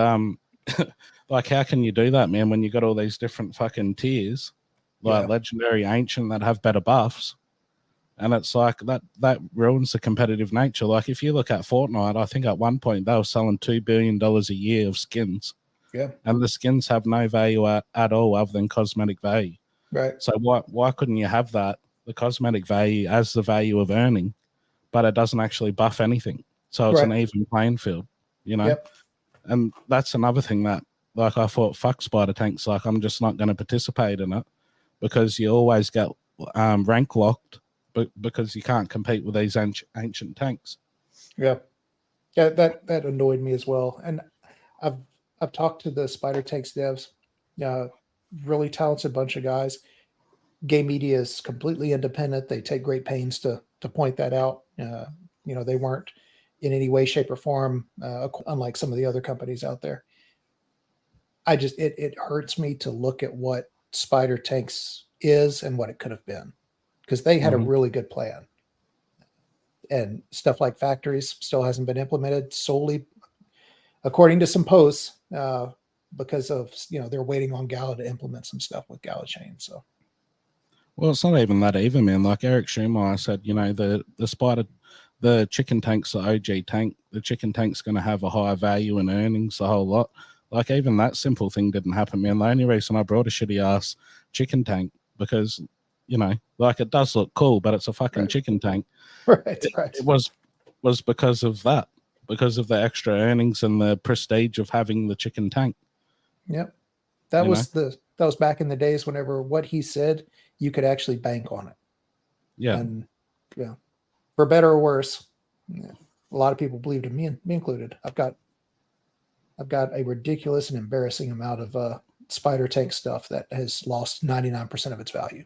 like, how can you do that, man, when you got all these different fucking tiers, like legendary, ancient, that have better buffs? And it's like that ruins the competitive nature. Like if you look at Fortnite, I think at one point they were selling $2 billion a year of skins. Yeah. And the skins have no value at all other than cosmetic value. Right. So why couldn't you have that, the cosmetic value, as the value of earning, but it doesn't actually buff anything? So it's an even playing field, Yep. And that's another thing that, like, I thought, fuck Spider Tanks. Like, I'm just not going to participate in it because you always get rank locked, but because you can't compete with these ancient tanks. Yeah. Yeah, that annoyed me as well. And I've talked to the Spider Tanks devs, really talented bunch of guys. Game media is completely independent. They take great pains to point that out. They weren't in any way, shape, or form, unlike some of the other companies out there. It hurts me to look at what Spider Tanks is and what it could have been, because they had a really good plan. And stuff like factories still hasn't been implemented solely, according to some posts, because of they're waiting on Gala to implement some stuff with Gala Chain. So, well, it's not even that either, man. Like Eric Schumacher said, the chicken tank's the OG tank. The chicken tank's going to have a higher value in earnings, a whole lot. Like even that simple thing didn't happen, man. The only reason I brought a shitty ass chicken tank because, like it does look cool, but it's a fucking chicken tank. Right. It was because of that, because of the extra earnings and the prestige of having the chicken tank. Yep. That was back in the days whenever what he said, you could actually bank on it. Yeah. And for better or worse, a lot of people believed in me included. I've got a ridiculous and embarrassing amount of Spider Tank stuff that has lost 99% of its value.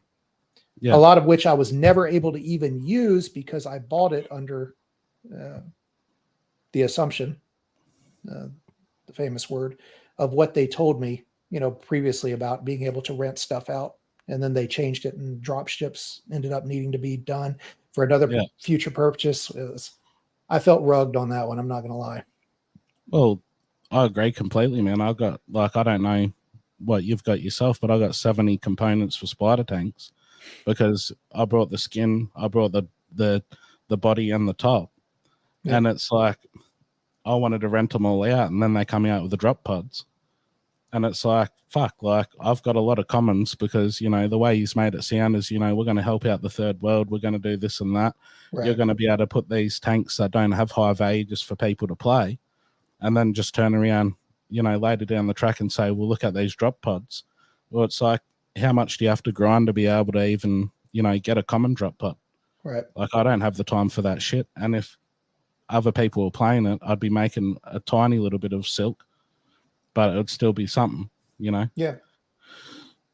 Yeah. A lot of which I was never able to even use because I bought it under the assumption, the famous word, of what they told me, previously about being able to rent stuff out. And then they changed it, and drop ships ended up needing to be done for another future purchase. I felt rugged on that one. I'm not going to lie. Well, I agree completely, man. I got, like, I don't know what you've got yourself, but I got 70 components for Spider Tanks because I brought the skin, I brought the body and the top. Yeah. And it's like, I wanted to rent them all out, and then they come out with the drop pods. And it's like, fuck, like, I've got a lot of commons because, the way he's made it sound is, we're going to help out the third world. We're going to do this and that. Right. You're going to be able to put these tanks that don't have high value just for people to play, and then just turn around, later down the track and say, well, look at these drop pods. Well, it's like, how much do you have to grind to be able to even, get a common drop pod? Right. Like, I don't have the time for that shit. And if other people were playing it, I'd be making a tiny little bit of silk, but it would still be something, Yeah.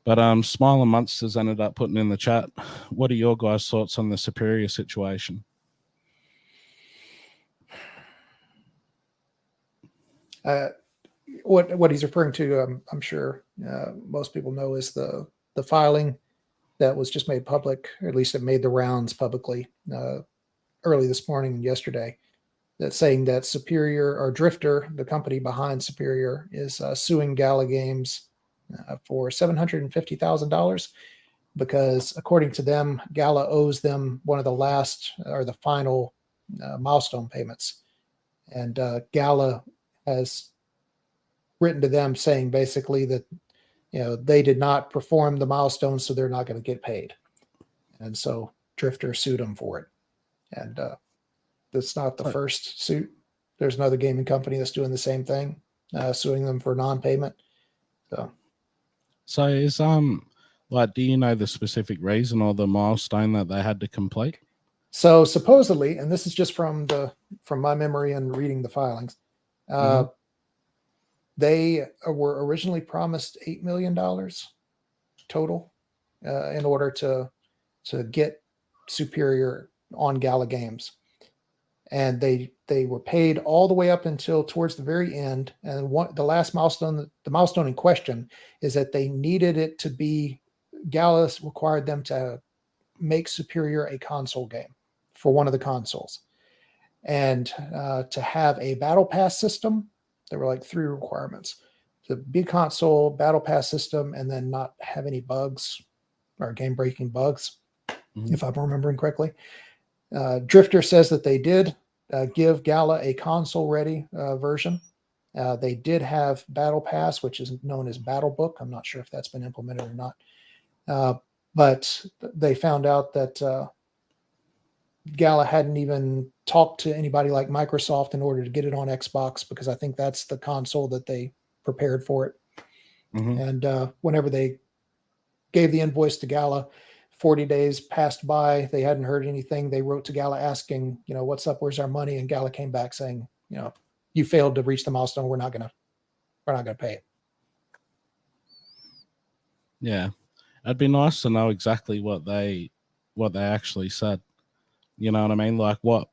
But Smiling Monsters ended up putting in the chat, what are your guys' thoughts on the Superior situation? what he's referring to, I'm sure most people know, is the filing that was just made public, or at least it made the rounds publicly early this morning and yesterday. That's saying that Superior, or Drifter, the company behind Superior, is suing Gala Games for $750,000 because, according to them, Gala owes them one of the last or the final milestone payments, and Gala has written to them saying basically that they did not perform the milestones, so they're not going to get paid, and so Drifter sued them for it, and that's not the So, first suit. There's another gaming company that's doing the same thing, suing them for non-payment. so is like, do you know the specific reason or the milestone that they had to complete? So supposedly, and this is just from my memory and reading the filings, Mhm. they were originally promised $8 million total in order to get Superior on Gala Games, and they were paid all the way up until towards the very end. And the last milestone, the milestone in question, is that they needed it to be, Gala required them to make Superior a console game for one of the consoles, and to have a battle pass system. There were like three requirements: the big console, battle pass system, and then not have any bugs or game breaking bugs, Mhm. if I'm remembering correctly. Drifter says that they did give Gala a console ready version. They did have battle pass, which is known as battle book. I'm not sure if that's been implemented or not, but they found out that Gala hadn't even talked to anybody like Microsoft in order to get it on Xbox, because I think that's the console that they prepared for it. Mhm. And whenever they gave the invoice to Gala, 40 days passed by. They hadn't heard anything. They wrote to Gala asking, what's up? Where's our money? And Gala came back saying, you failed to reach the milestone. We're not gonna pay it. Yeah, it'd be nice to know exactly what they actually said. You know what I mean? Like, what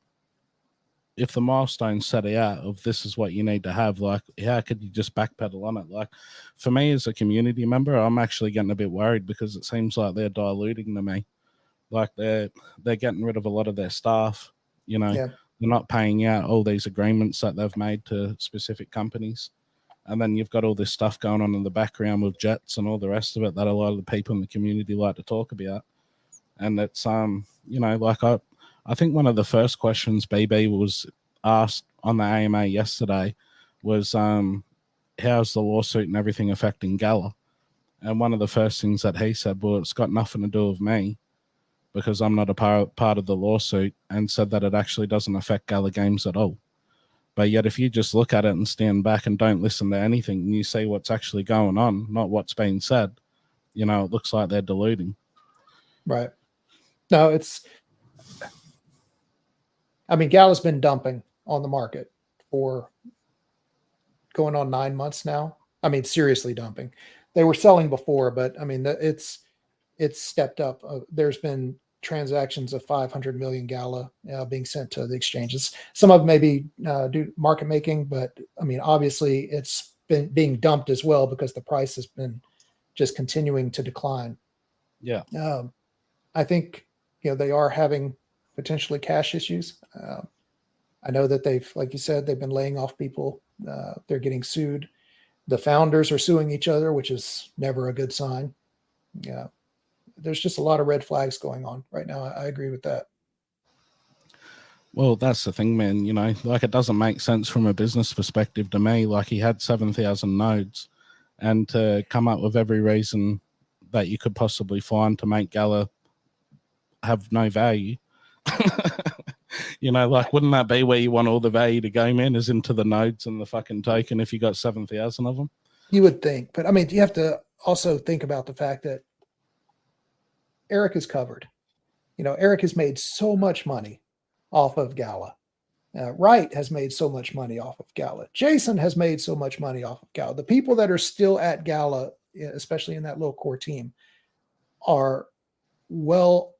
if the milestone set out of this is what you need to have? Like, how could you just backpedal on it? Like, for me as a community member, I'm actually getting a bit worried because it seems like they're diluting to me. Like, they're getting rid of a lot of their staff. You know, Yeah. they're not paying out all these agreements that they've made to specific companies. And then you've got all this stuff going on in the background with jets and all the rest of it that a lot of the people in the community like to talk about. And it's like, I think one of the first questions BB was asked on the AMA yesterday was how's the lawsuit and everything affecting Gala? And one of the first things that he said, well, it's got nothing to do with me because I'm not a part of the lawsuit, and said that it actually doesn't affect Gala Games at all. But yet, if you just look at it and stand back and don't listen to anything, and you see what's actually going on, not what's being said, it looks like they're deluding. Right. No, Gala's been dumping on the market for going on 9 months now. Seriously dumping. They were selling before, but it's stepped up. There's been transactions of 500 million Gala being sent to the exchanges. Some of them maybe do market making, but obviously it's been being dumped as well because the price has been just continuing to decline. Yeah. I think they are having potentially cash issues. I know that they've, like you said, they've been laying off people. They're getting sued. The founders are suing each other, which is never a good sign. Yeah, there's just a lot of red flags going on right now. I agree with that. Well, that's the thing, man. Like, it doesn't make sense from a business perspective to me. Like, he had 7,000 nodes, and to come up with every reason that you could possibly find to make Gala have no value. Like, wouldn't that be where you want all the value to go, man? Is into the nodes and the fucking token if you got 7,000 of them? You would think, but you have to also think about the fact that Eric is covered. Eric has made so much money off of Gala. Wright has made so much money off of Gala. Jason has made so much money off of Gala. The people that are still at Gala, especially in that little core team, are well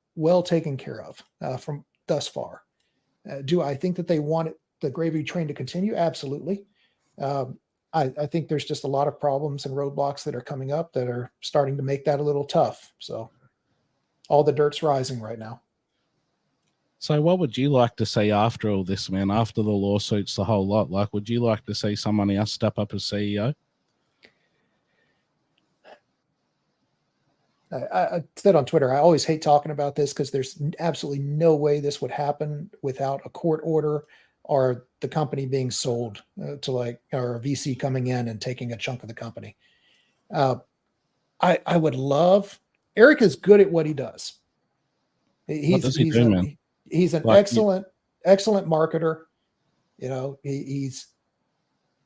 taken care of from thus far. Do I think that they want the gravy train to continue? Absolutely. I think there's just a lot of problems and roadblocks that are coming up that are starting to make that a little tough. So all the dirt's rising right now. So what would you like to see after all this, man? After the lawsuits, the whole lot, like, would you like to see someone else step up as CEO? I said on Twitter, I always hate talking about this because there's absolutely no way this would happen without a court order or the company being sold to like, or a VC coming in and taking a chunk of the company. I would love. Eric is good at what he does. What He's does he he's do, an man? he's an Like, excellent marketer. You know, he's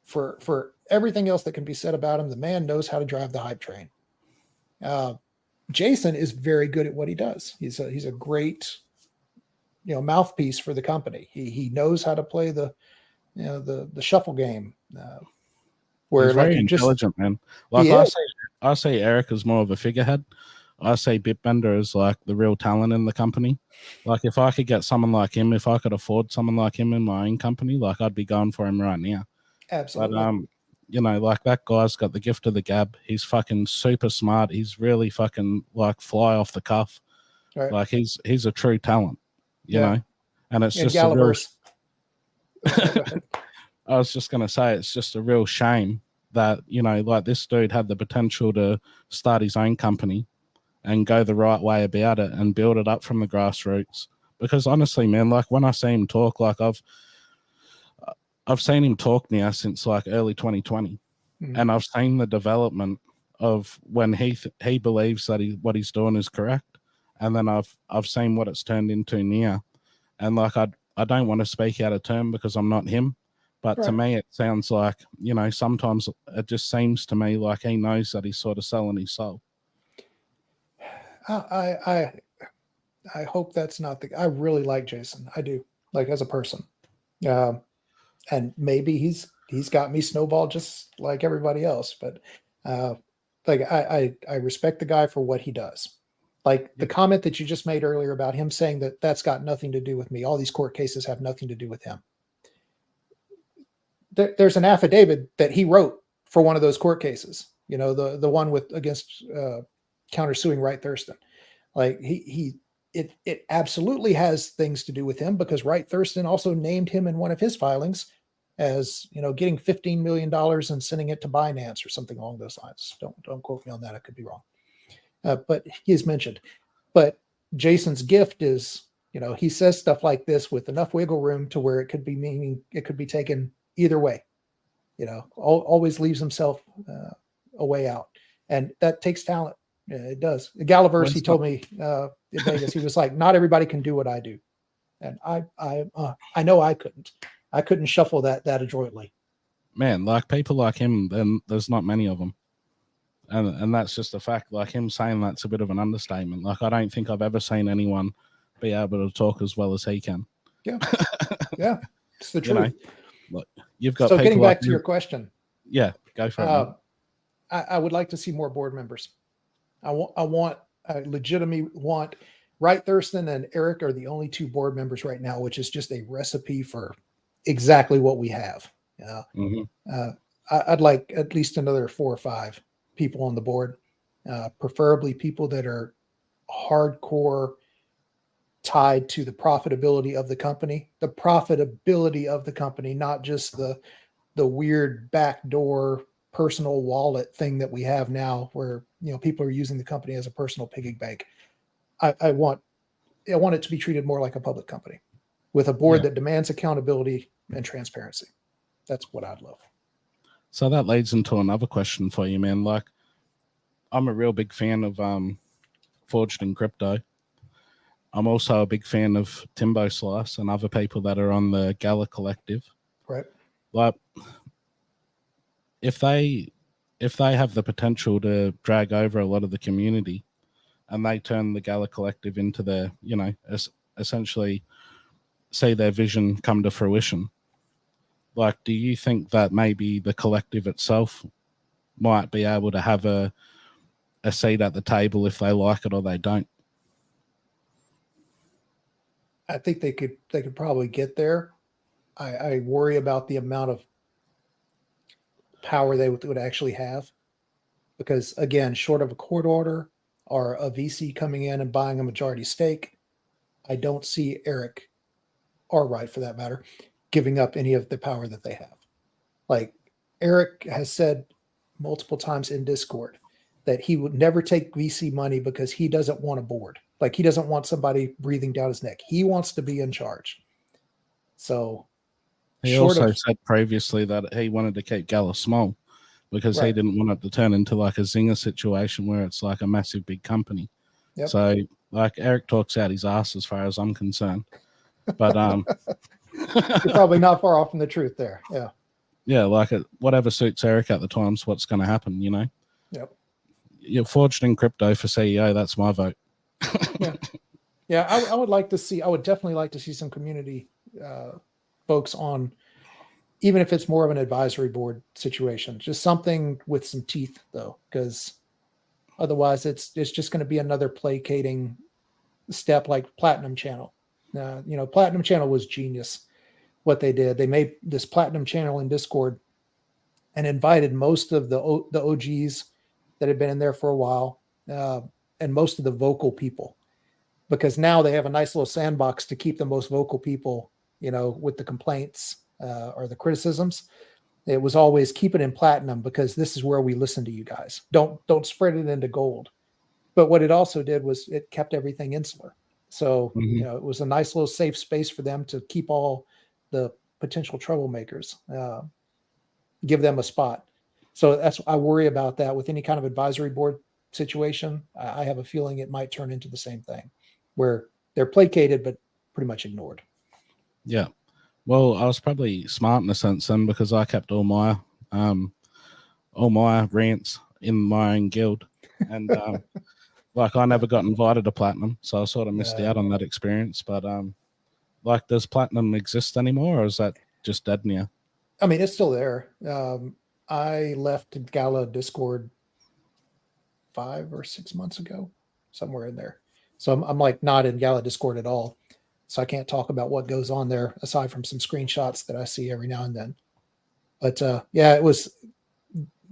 for everything else that can be said about him. The man knows how to drive the hype train. Jason is very good at what he does. He's a great, you know, mouthpiece for the company. He knows how to play the, you know, the shuffle game. he's Where like very you just intelligent, man. he Like is I say Eric is more of a figurehead. I say Bitbender is like the real talent in the company. Like if I could get someone like him, if I could afford someone like him in my own company, like I'd be going for him right now. But absolutely you know, like that guy's got the gift of the gab. He's fucking super smart. He's really fucking like fly off the cuff. right. Like he's a true talent, you Yeah, know. And it's and just a real Galaverse. Oh, sorry, go ahead. I was just gonna say it's just a real shame that, you know, like this dude had the potential to start his own company and go the right way about it and build it up from the grassroots. Because honestly, man, like when I see him talk, like I've seen him talk now since like early 2020, Mhm. and I've seen the development of when he believes that what he's doing is correct, and then I've seen what it's turned into now, and like I don't want to speak out of turn because I'm not him, but to Right. me it sounds like, you know, sometimes it just seems to me like he knows that he's sort of selling his soul. I I I hope that's not the. I really like Jason. I do, like as a person. Um, and maybe he's got me snowballed just like everybody else. But uh, like I respect the guy for what he does. Like the Yeah. comment that you just made earlier about him saying that that's got nothing to do with me. All these court cases have nothing to do with him. There's an affidavit that he wrote for one of those court cases. You know, the one with against countersuing Wright Thurston. Like it absolutely has things to do with him because Wright Thurston also named him in one of his filings as, you know, getting $15 million and sending it to Binance or something along those lines. Don't quote me on that. I could be wrong. But he is mentioned. But Jason's gift is, you know, he says stuff like this with enough wiggle room to where it could be meaning it could be taken either way. You know, always leaves himself a way out, and that takes talent. Yeah, it does. Galaverse, When he some, told me in Vegas, he was like, "Not everybody can do what I do," and I know I couldn't. I couldn't shuffle that adroitly. man, like people like him, then there's not many of them. And that's just a fact. Like him saying that's a bit of an understatement. Like I don't think I've ever seen anyone be able to talk as well as he can. Yeah, yeah, it's the You know, truth. like you've got So getting people like back to him. your question, Yeah, go for it, man. uh, I would like to see more board members. I legitimately want Wright Thurston and Eric are the only two board members right now, which is just a recipe for exactly what we have. Hmm. Uh, I'd like at least another 4 or 5 people on the board, preferably people that are hardcore tied to the profitability of the company, not just the weird backdoor personal wallet thing that we have now, where you know people are using the company as a personal piggy bank. I want it to be treated more like a public company with a board Yeah. that demands accountability and transparency. That's what I'd love. So that leads into another question for you, man. Like I'm a real big fan of Forged in Crypto. I'm also a big fan of Timbo Slice and other people that are on the Gala Collective. Right. Like if they have the potential to drag over a lot of the community and they turn the Gala Collective into their, you know, essentially see their vision come to fruition. Like, do you think that maybe the collective itself might be able to have a seat at the table if they like it or they don't? I think they could probably get there. I worry about the amount of power they would actually have. Because again, short of a court order or a VC coming in and buying a majority stake, I don't see Eric, or Wright for that matter, giving up any of the power that they have. Like Eric has said multiple times in Discord that he would never take VC money because he doesn't want a board. Like he doesn't want somebody breathing down his neck. He wants to be in charge. So He also said previously that he wanted to keep Gala small because he didn't want it to turn into like a Zinger situation where it's like a massive big company. Yep. So like Eric talks out his ass as far as I'm concerned. But you're probably not far off from the truth there. Yeah. Yeah, like whatever suits Eric at the time's what's going to happen, you know? Yep. You're forged in crypto for CEO. That's my vote. Yeah. Yeah, I would like to see, I would definitely like to see some community folks on, even if it's more of an advisory board situation, just something with some teeth though, because otherwise it's just going to be another placating step like Platinum Channel. Platinum Channel was genius. What they did, they made this Platinum Channel in Discord and invited most of the OGs that had been in there for a while, and most of the vocal people, because now they have a nice little sandbox to keep the most vocal people, with the complaints or the criticisms. It was always keep it in Platinum because this is where we listen to you guys. Don't spread it into Gold. But what it also did was it kept everything insular. So, it was a nice little safe space for them to keep all the potential troublemakers, give them a spot. So I worry about that with any kind of advisory board situation. I have a feeling it might turn into the same thing where they're placated, but pretty much ignored. Yeah. Well, I was probably smart in a sense then because I kept all my rants in my own guild. And like I never got invited to Platinum, so I sort of missed out on that experience. But like, does Platinum exist anymore, or is that just dead now? I mean, it's still there. I left Gala Discord 5 or 6 months ago, somewhere in there. So I'm like not in Gala Discord at all. So I can't talk about what goes on there aside from some screenshots that I see every now and then. But yeah, it was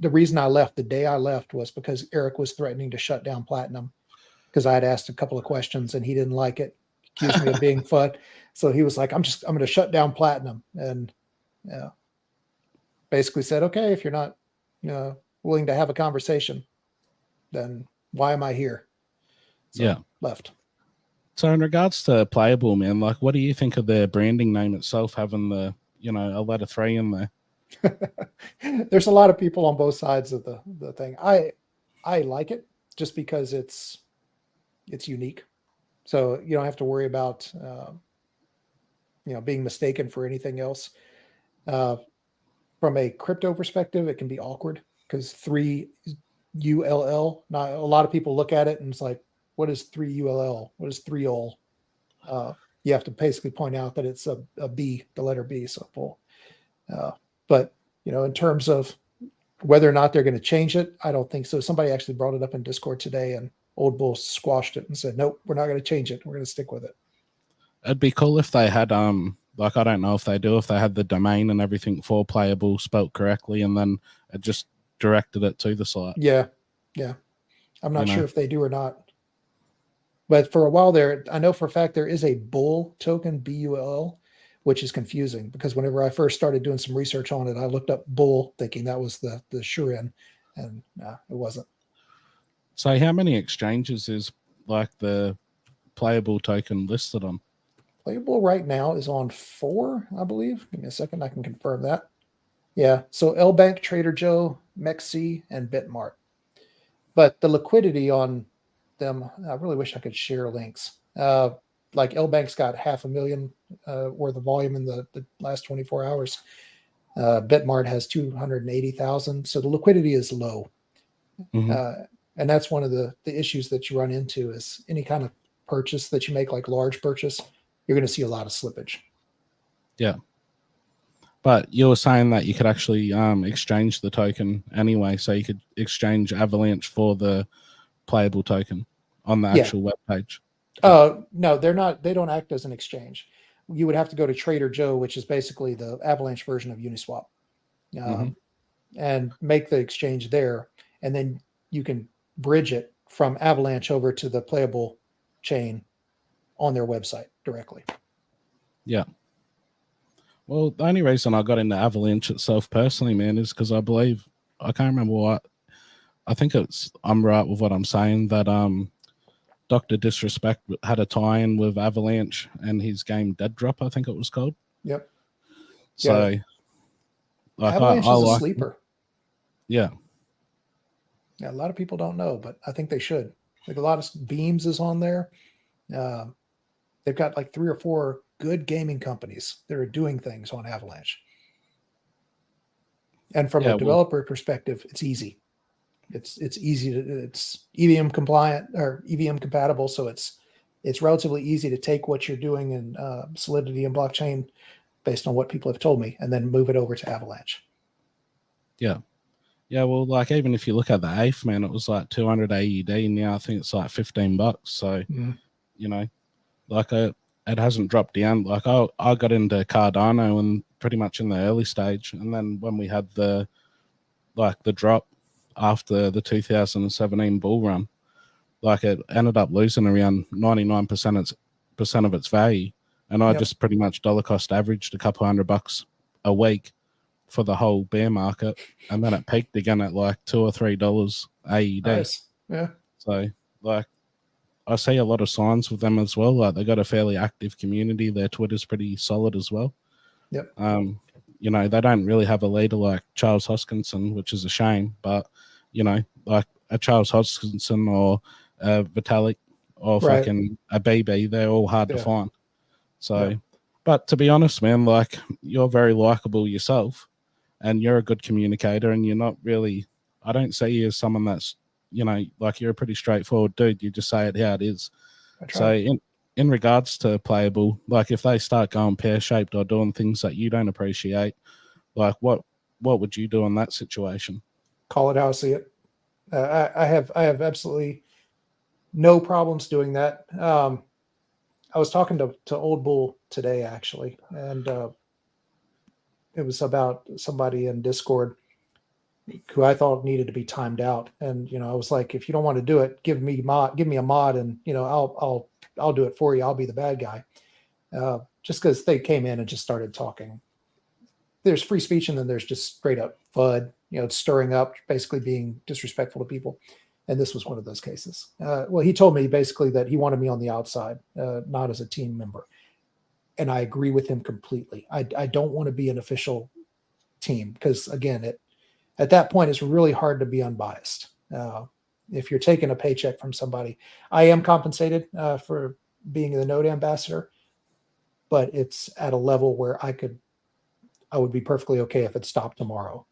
the reason I left. The day I left was because Eric was threatening to shut down Platinum because I had asked a couple of questions and he didn't like it, accused me of being FUD. So he was like, I'm going to shut down Platinum. And basically said, okay, if you're not willing to have a conversation, then why am I here? So left. So in regards to Playable, man, like what do you think of their branding name itself having the, a letter 3 in there? There's a lot of people on both sides of the thing. I like it just because it's unique. So you don't have to worry about being mistaken for anything else. From a crypto perspective, it can be awkward because 3 ULL. Not a lot of people look at it and it's like, what is 3 ULL? What is 3 UL? You have to basically point out that it's a B, the letter B. So, but in terms of whether or not they're going to change it, I don't think so. Somebody actually brought it up in Discord today, and Old Bull squashed it and said, "Nope, we're not going to change it. We're going to stick with it." It'd be cool if they had like I don't know if they do, if they had the domain and everything for Playable spelt correctly, and then it just directed it to the site. Yeah. I'm not sure if they do or not. But for a while there, I know for a fact there is a bull token, BULL, which is confusing because whenever I first started doing some research on it, I looked up bull thinking that was the Shurin, and it wasn't. So how many exchanges is like the Playable token listed on? Playable right now is on 4, I believe. Give me a second. I can confirm that. Yeah. So LBank, Trader Joe, MEXC, and Bitmart. But the liquidity on them, I really wish I could share links. Like LBank's got 500,000 worth of volume in the last 24 hours. Bitmart has 280,000. So the liquidity is low. Mm-hmm. And that's one of the issues that you run into is any kind of purchase that you make, like large purchase, you're going to see a lot of slippage. Yeah. But you were saying that you could actually exchange the token anyway. So you could exchange Avalanche for the Playable token on the actual web page. No, they're not. They don't act as an exchange. You would have to go to Trader Joe, which is basically the Avalanche version of Uniswap. and make the exchange there, and then you can bridge it from Avalanche over to the playable chain on their website directly. Yeah. Well, the only reason I got into Avalanche itself personally, man, is because I believe, I can't remember what, I think I'm right with what I'm saying, that Dr. Disrespect had a tie-in with Avalanche and his game Dead Drop, I think it was called. Yep. So, Yeah. like, Avalanche I is a like, sleeper. yeah. Yeah, a lot of people don't know, but I think they should. Like a lot of Beams is on there. They've got like 3 or 4 good gaming companies that are doing things on Avalanche. And from a Yeah, well, developer perspective, it's easy. It's easy to, it's EVM compliant or EVM compatible, so it's relatively easy to take what you're doing in Solidity and blockchain based on what people have told me, and then move it over to Avalanche. yeah. Yeah, well, like, even if you look at the eighth, man, it was like 200 AUD. Now I think it's like $15. So, you know, like, it hasn't dropped down. Like, I got into Cardano and pretty much in the early stage. And then when we had the drop after the 2017 bull run, like, it ended up losing around 99% of its value. And I just pretty much dollar cost averaged a couple $100 a week for the whole bear market, and then it peaked again at like $2 or $3 AUD. Nice. Yeah. So, like, I see a lot of signs with them as well. Like, they got a fairly active community. Their Twitter's pretty solid as well. Yep. You know, they don't really have a leader like Charles Hoskinson, which is a shame. But, you know, like a Charles Hoskinson or Vitalik or fucking a BB, they're all hard to find. So, but to be honest, man, like, you're very likable yourself, and you're a good communicator, and you're not really, I don't see you as someone that's, you know, like, you're a pretty straightforward dude. You just say it how it is. So in regards to Playable, like, if they start going pear-shaped or doing things that you don't appreciate, like, what would you do in that situation? Call it how I see it. I have absolutely no problems doing that. I was talking to Old Bull today, actually, and it was about somebody in Discord who I thought needed to be timed out. And, you know, I was like, if you don't want to do it, give me a mod, and, you know, I'll do it for you. I'll be the bad guy. Just because they came in and just started talking. There's free speech, and then there's just straight up FUD, you know, it's stirring up, basically being disrespectful to people. And this was one of those cases. Well, he told me basically that he wanted me on the outside, not as a team member. And I agree with him completely. I don't want to be an official team because, again, at that point, it's really hard to be unbiased. If you're taking a paycheck from somebody, I am compensated for being the node ambassador, but it's at a level where I would be perfectly okay if it stopped tomorrow.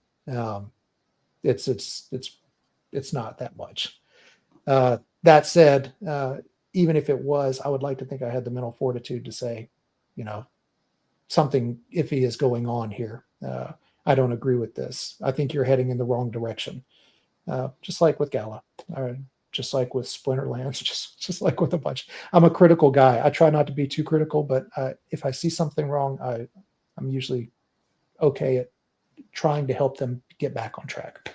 It's not that much. That said, even if it was, I would like to think I had the mental fortitude to say, you know, something iffy is going on here. I don't agree with this. I think you're heading in the wrong direction. Just like with Gala, just like with Splinterlands, just like with a bunch. I'm a critical guy. I try not to be too critical, but if I see something wrong, I'm usually okay at trying to help them get back on track.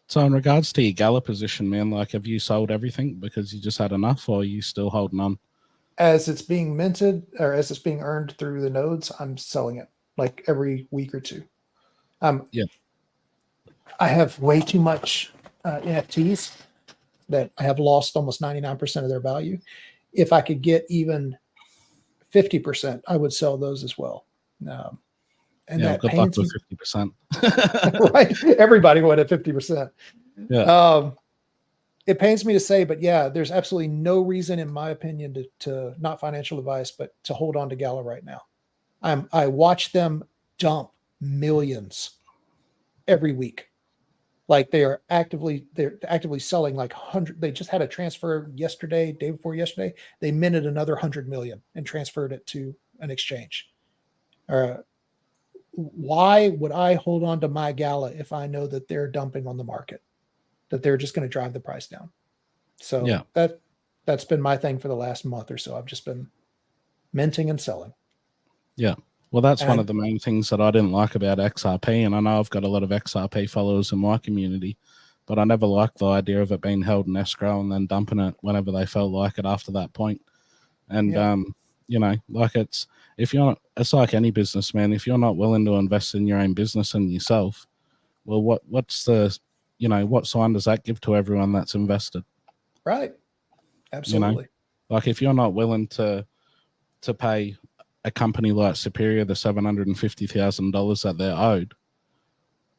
So in regards to your Gala position, man, like, have you sold everything because you just had enough, or are you still holding on? As it's being minted, or as it's being earned through the nodes, I'm selling it like every week or two. I have way too much NFTs that I have lost almost 99% of their value. If I could get even 50%, I would sell those as well. And that good luck pains with me. 50%. Right? Everybody would at 50%. Yeah. It pains me to say, but yeah, there's absolutely no reason, in my opinion, to not financial advice, but to hold on to Gala right now. I watch them dump millions every week. Like they're actively selling like 100. They just had a transfer yesterday, day before yesterday. They minted another 100 million and transferred it to an exchange. Why would I hold on to my Gala if I know that they're dumping on the market, that they're just going to drive the price down? So that's been my thing for the last month or so. I've just been minting and selling. Yeah. Well, that's one And of the main things that I didn't like about XRP, and I know I've got a lot of XRP followers in my community, but I never liked the idea of it being held in escrow and then dumping it whenever they felt like it after that point. And yeah, you know, like it's like any business, man. If you're not willing to invest in your own business and yourself, well, what's the, you know, what sign does that give to everyone that's invested? right. You know, Absolutely. like if you're not willing to pay a company like Superior the $750,000 that they're owed,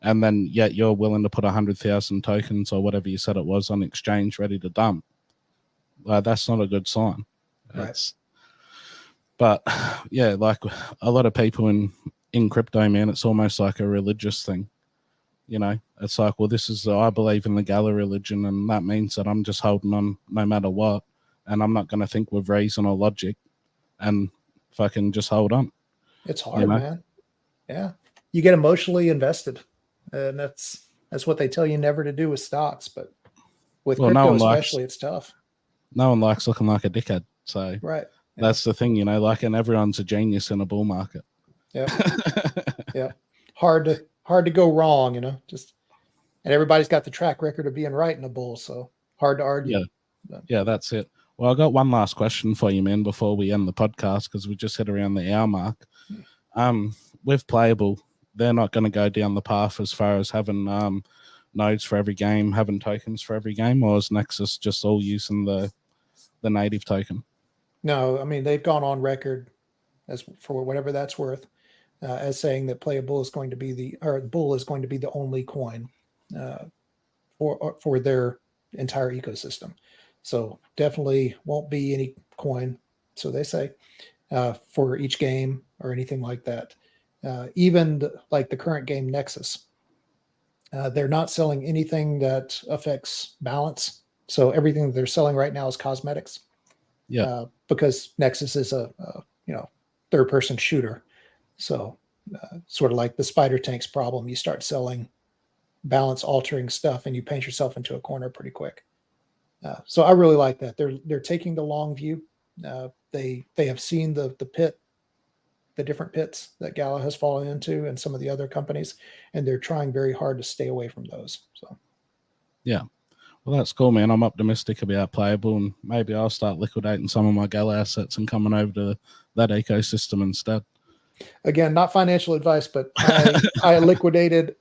and then yet you're willing to put 100,000 tokens or whatever you said it was on exchange ready to dump, that's not a good sign. Right. It's But yeah, like a lot of people in crypto, man, it's almost like a religious thing. You know, it's like, well, I believe in the Gala religion, and that means that I'm just holding on no matter what, and I'm not going to think with reason or logic, and fucking just hold on. It's You hard, know, man. Yeah. You get emotionally invested. And that's what they tell you never to do with stocks, but with well, crypto especially, it's tough. no one likes looking like a dickhead, so Right. Yeah. that's the thing, you know. Like, and everyone's a genius in a bull market. Yep. Yep. Hard to go wrong, you know. Just and everybody's got the track record of being right in a bull, so hard to argue. Yeah, But, yeah, that's it. Well, I got one last question for you, man, before we end the podcast, because we just hit around the hour mark. With Playable, they're not going to go down the path as far as having nodes for every game, having tokens for every game, or is Nexus just all using the native token? no, I mean they've gone on record as for whatever that's worth, as saying that Playable is going to be the bull is going to be the only coin uh, for their entire ecosystem. So definitely won't be any coin. So they say for each game or anything like that. Even like the current game Nexus, they're not selling anything that affects balance. So everything that they're selling right now is cosmetics. Yeah, Because Nexus is a third person shooter. So sort of like the spider tanks problem, you start selling balance altering stuff and you paint yourself into a corner pretty quick. So I really like that. They're taking the long view. They have seen the pit, the different pits that Gala has fallen into, and some of the other companies, and they're trying very hard to stay away from those. So yeah. Well, that's cool, man. I'm optimistic about Playable, and maybe I'll start liquidating some of my Gala assets and coming over to that ecosystem instead. again, not financial advice, but I liquidated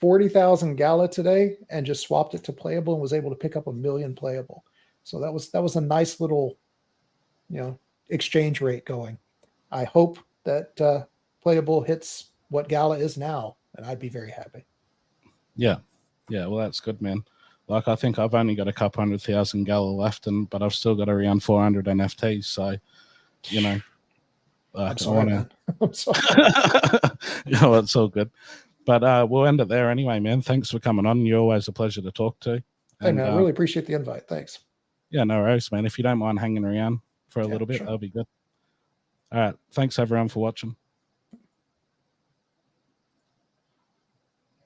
40,000 Gala today and just swapped it to Playable and was able to pick up 1,000,000 Playable. So that was a nice little exchange rate going. I hope that Playable hits what Gala is now, and I'd be very happy. Yeah, yeah. Well, that's good, man. Like, I think I've only got a couple 100,000 Gala left, but I've still got around 400 NFTs. So, you know, like, I'm sorry, man. I'm sorry. You know, it's all good. But we'll end it there anyway, man. Thanks for coming on. You're always a pleasure to talk to. Hey, man, I really appreciate the invite. Thanks. Yeah, no worries, man. If you don't mind hanging around for a little bit, sure. that'll be good. All right. Thanks, everyone, for watching.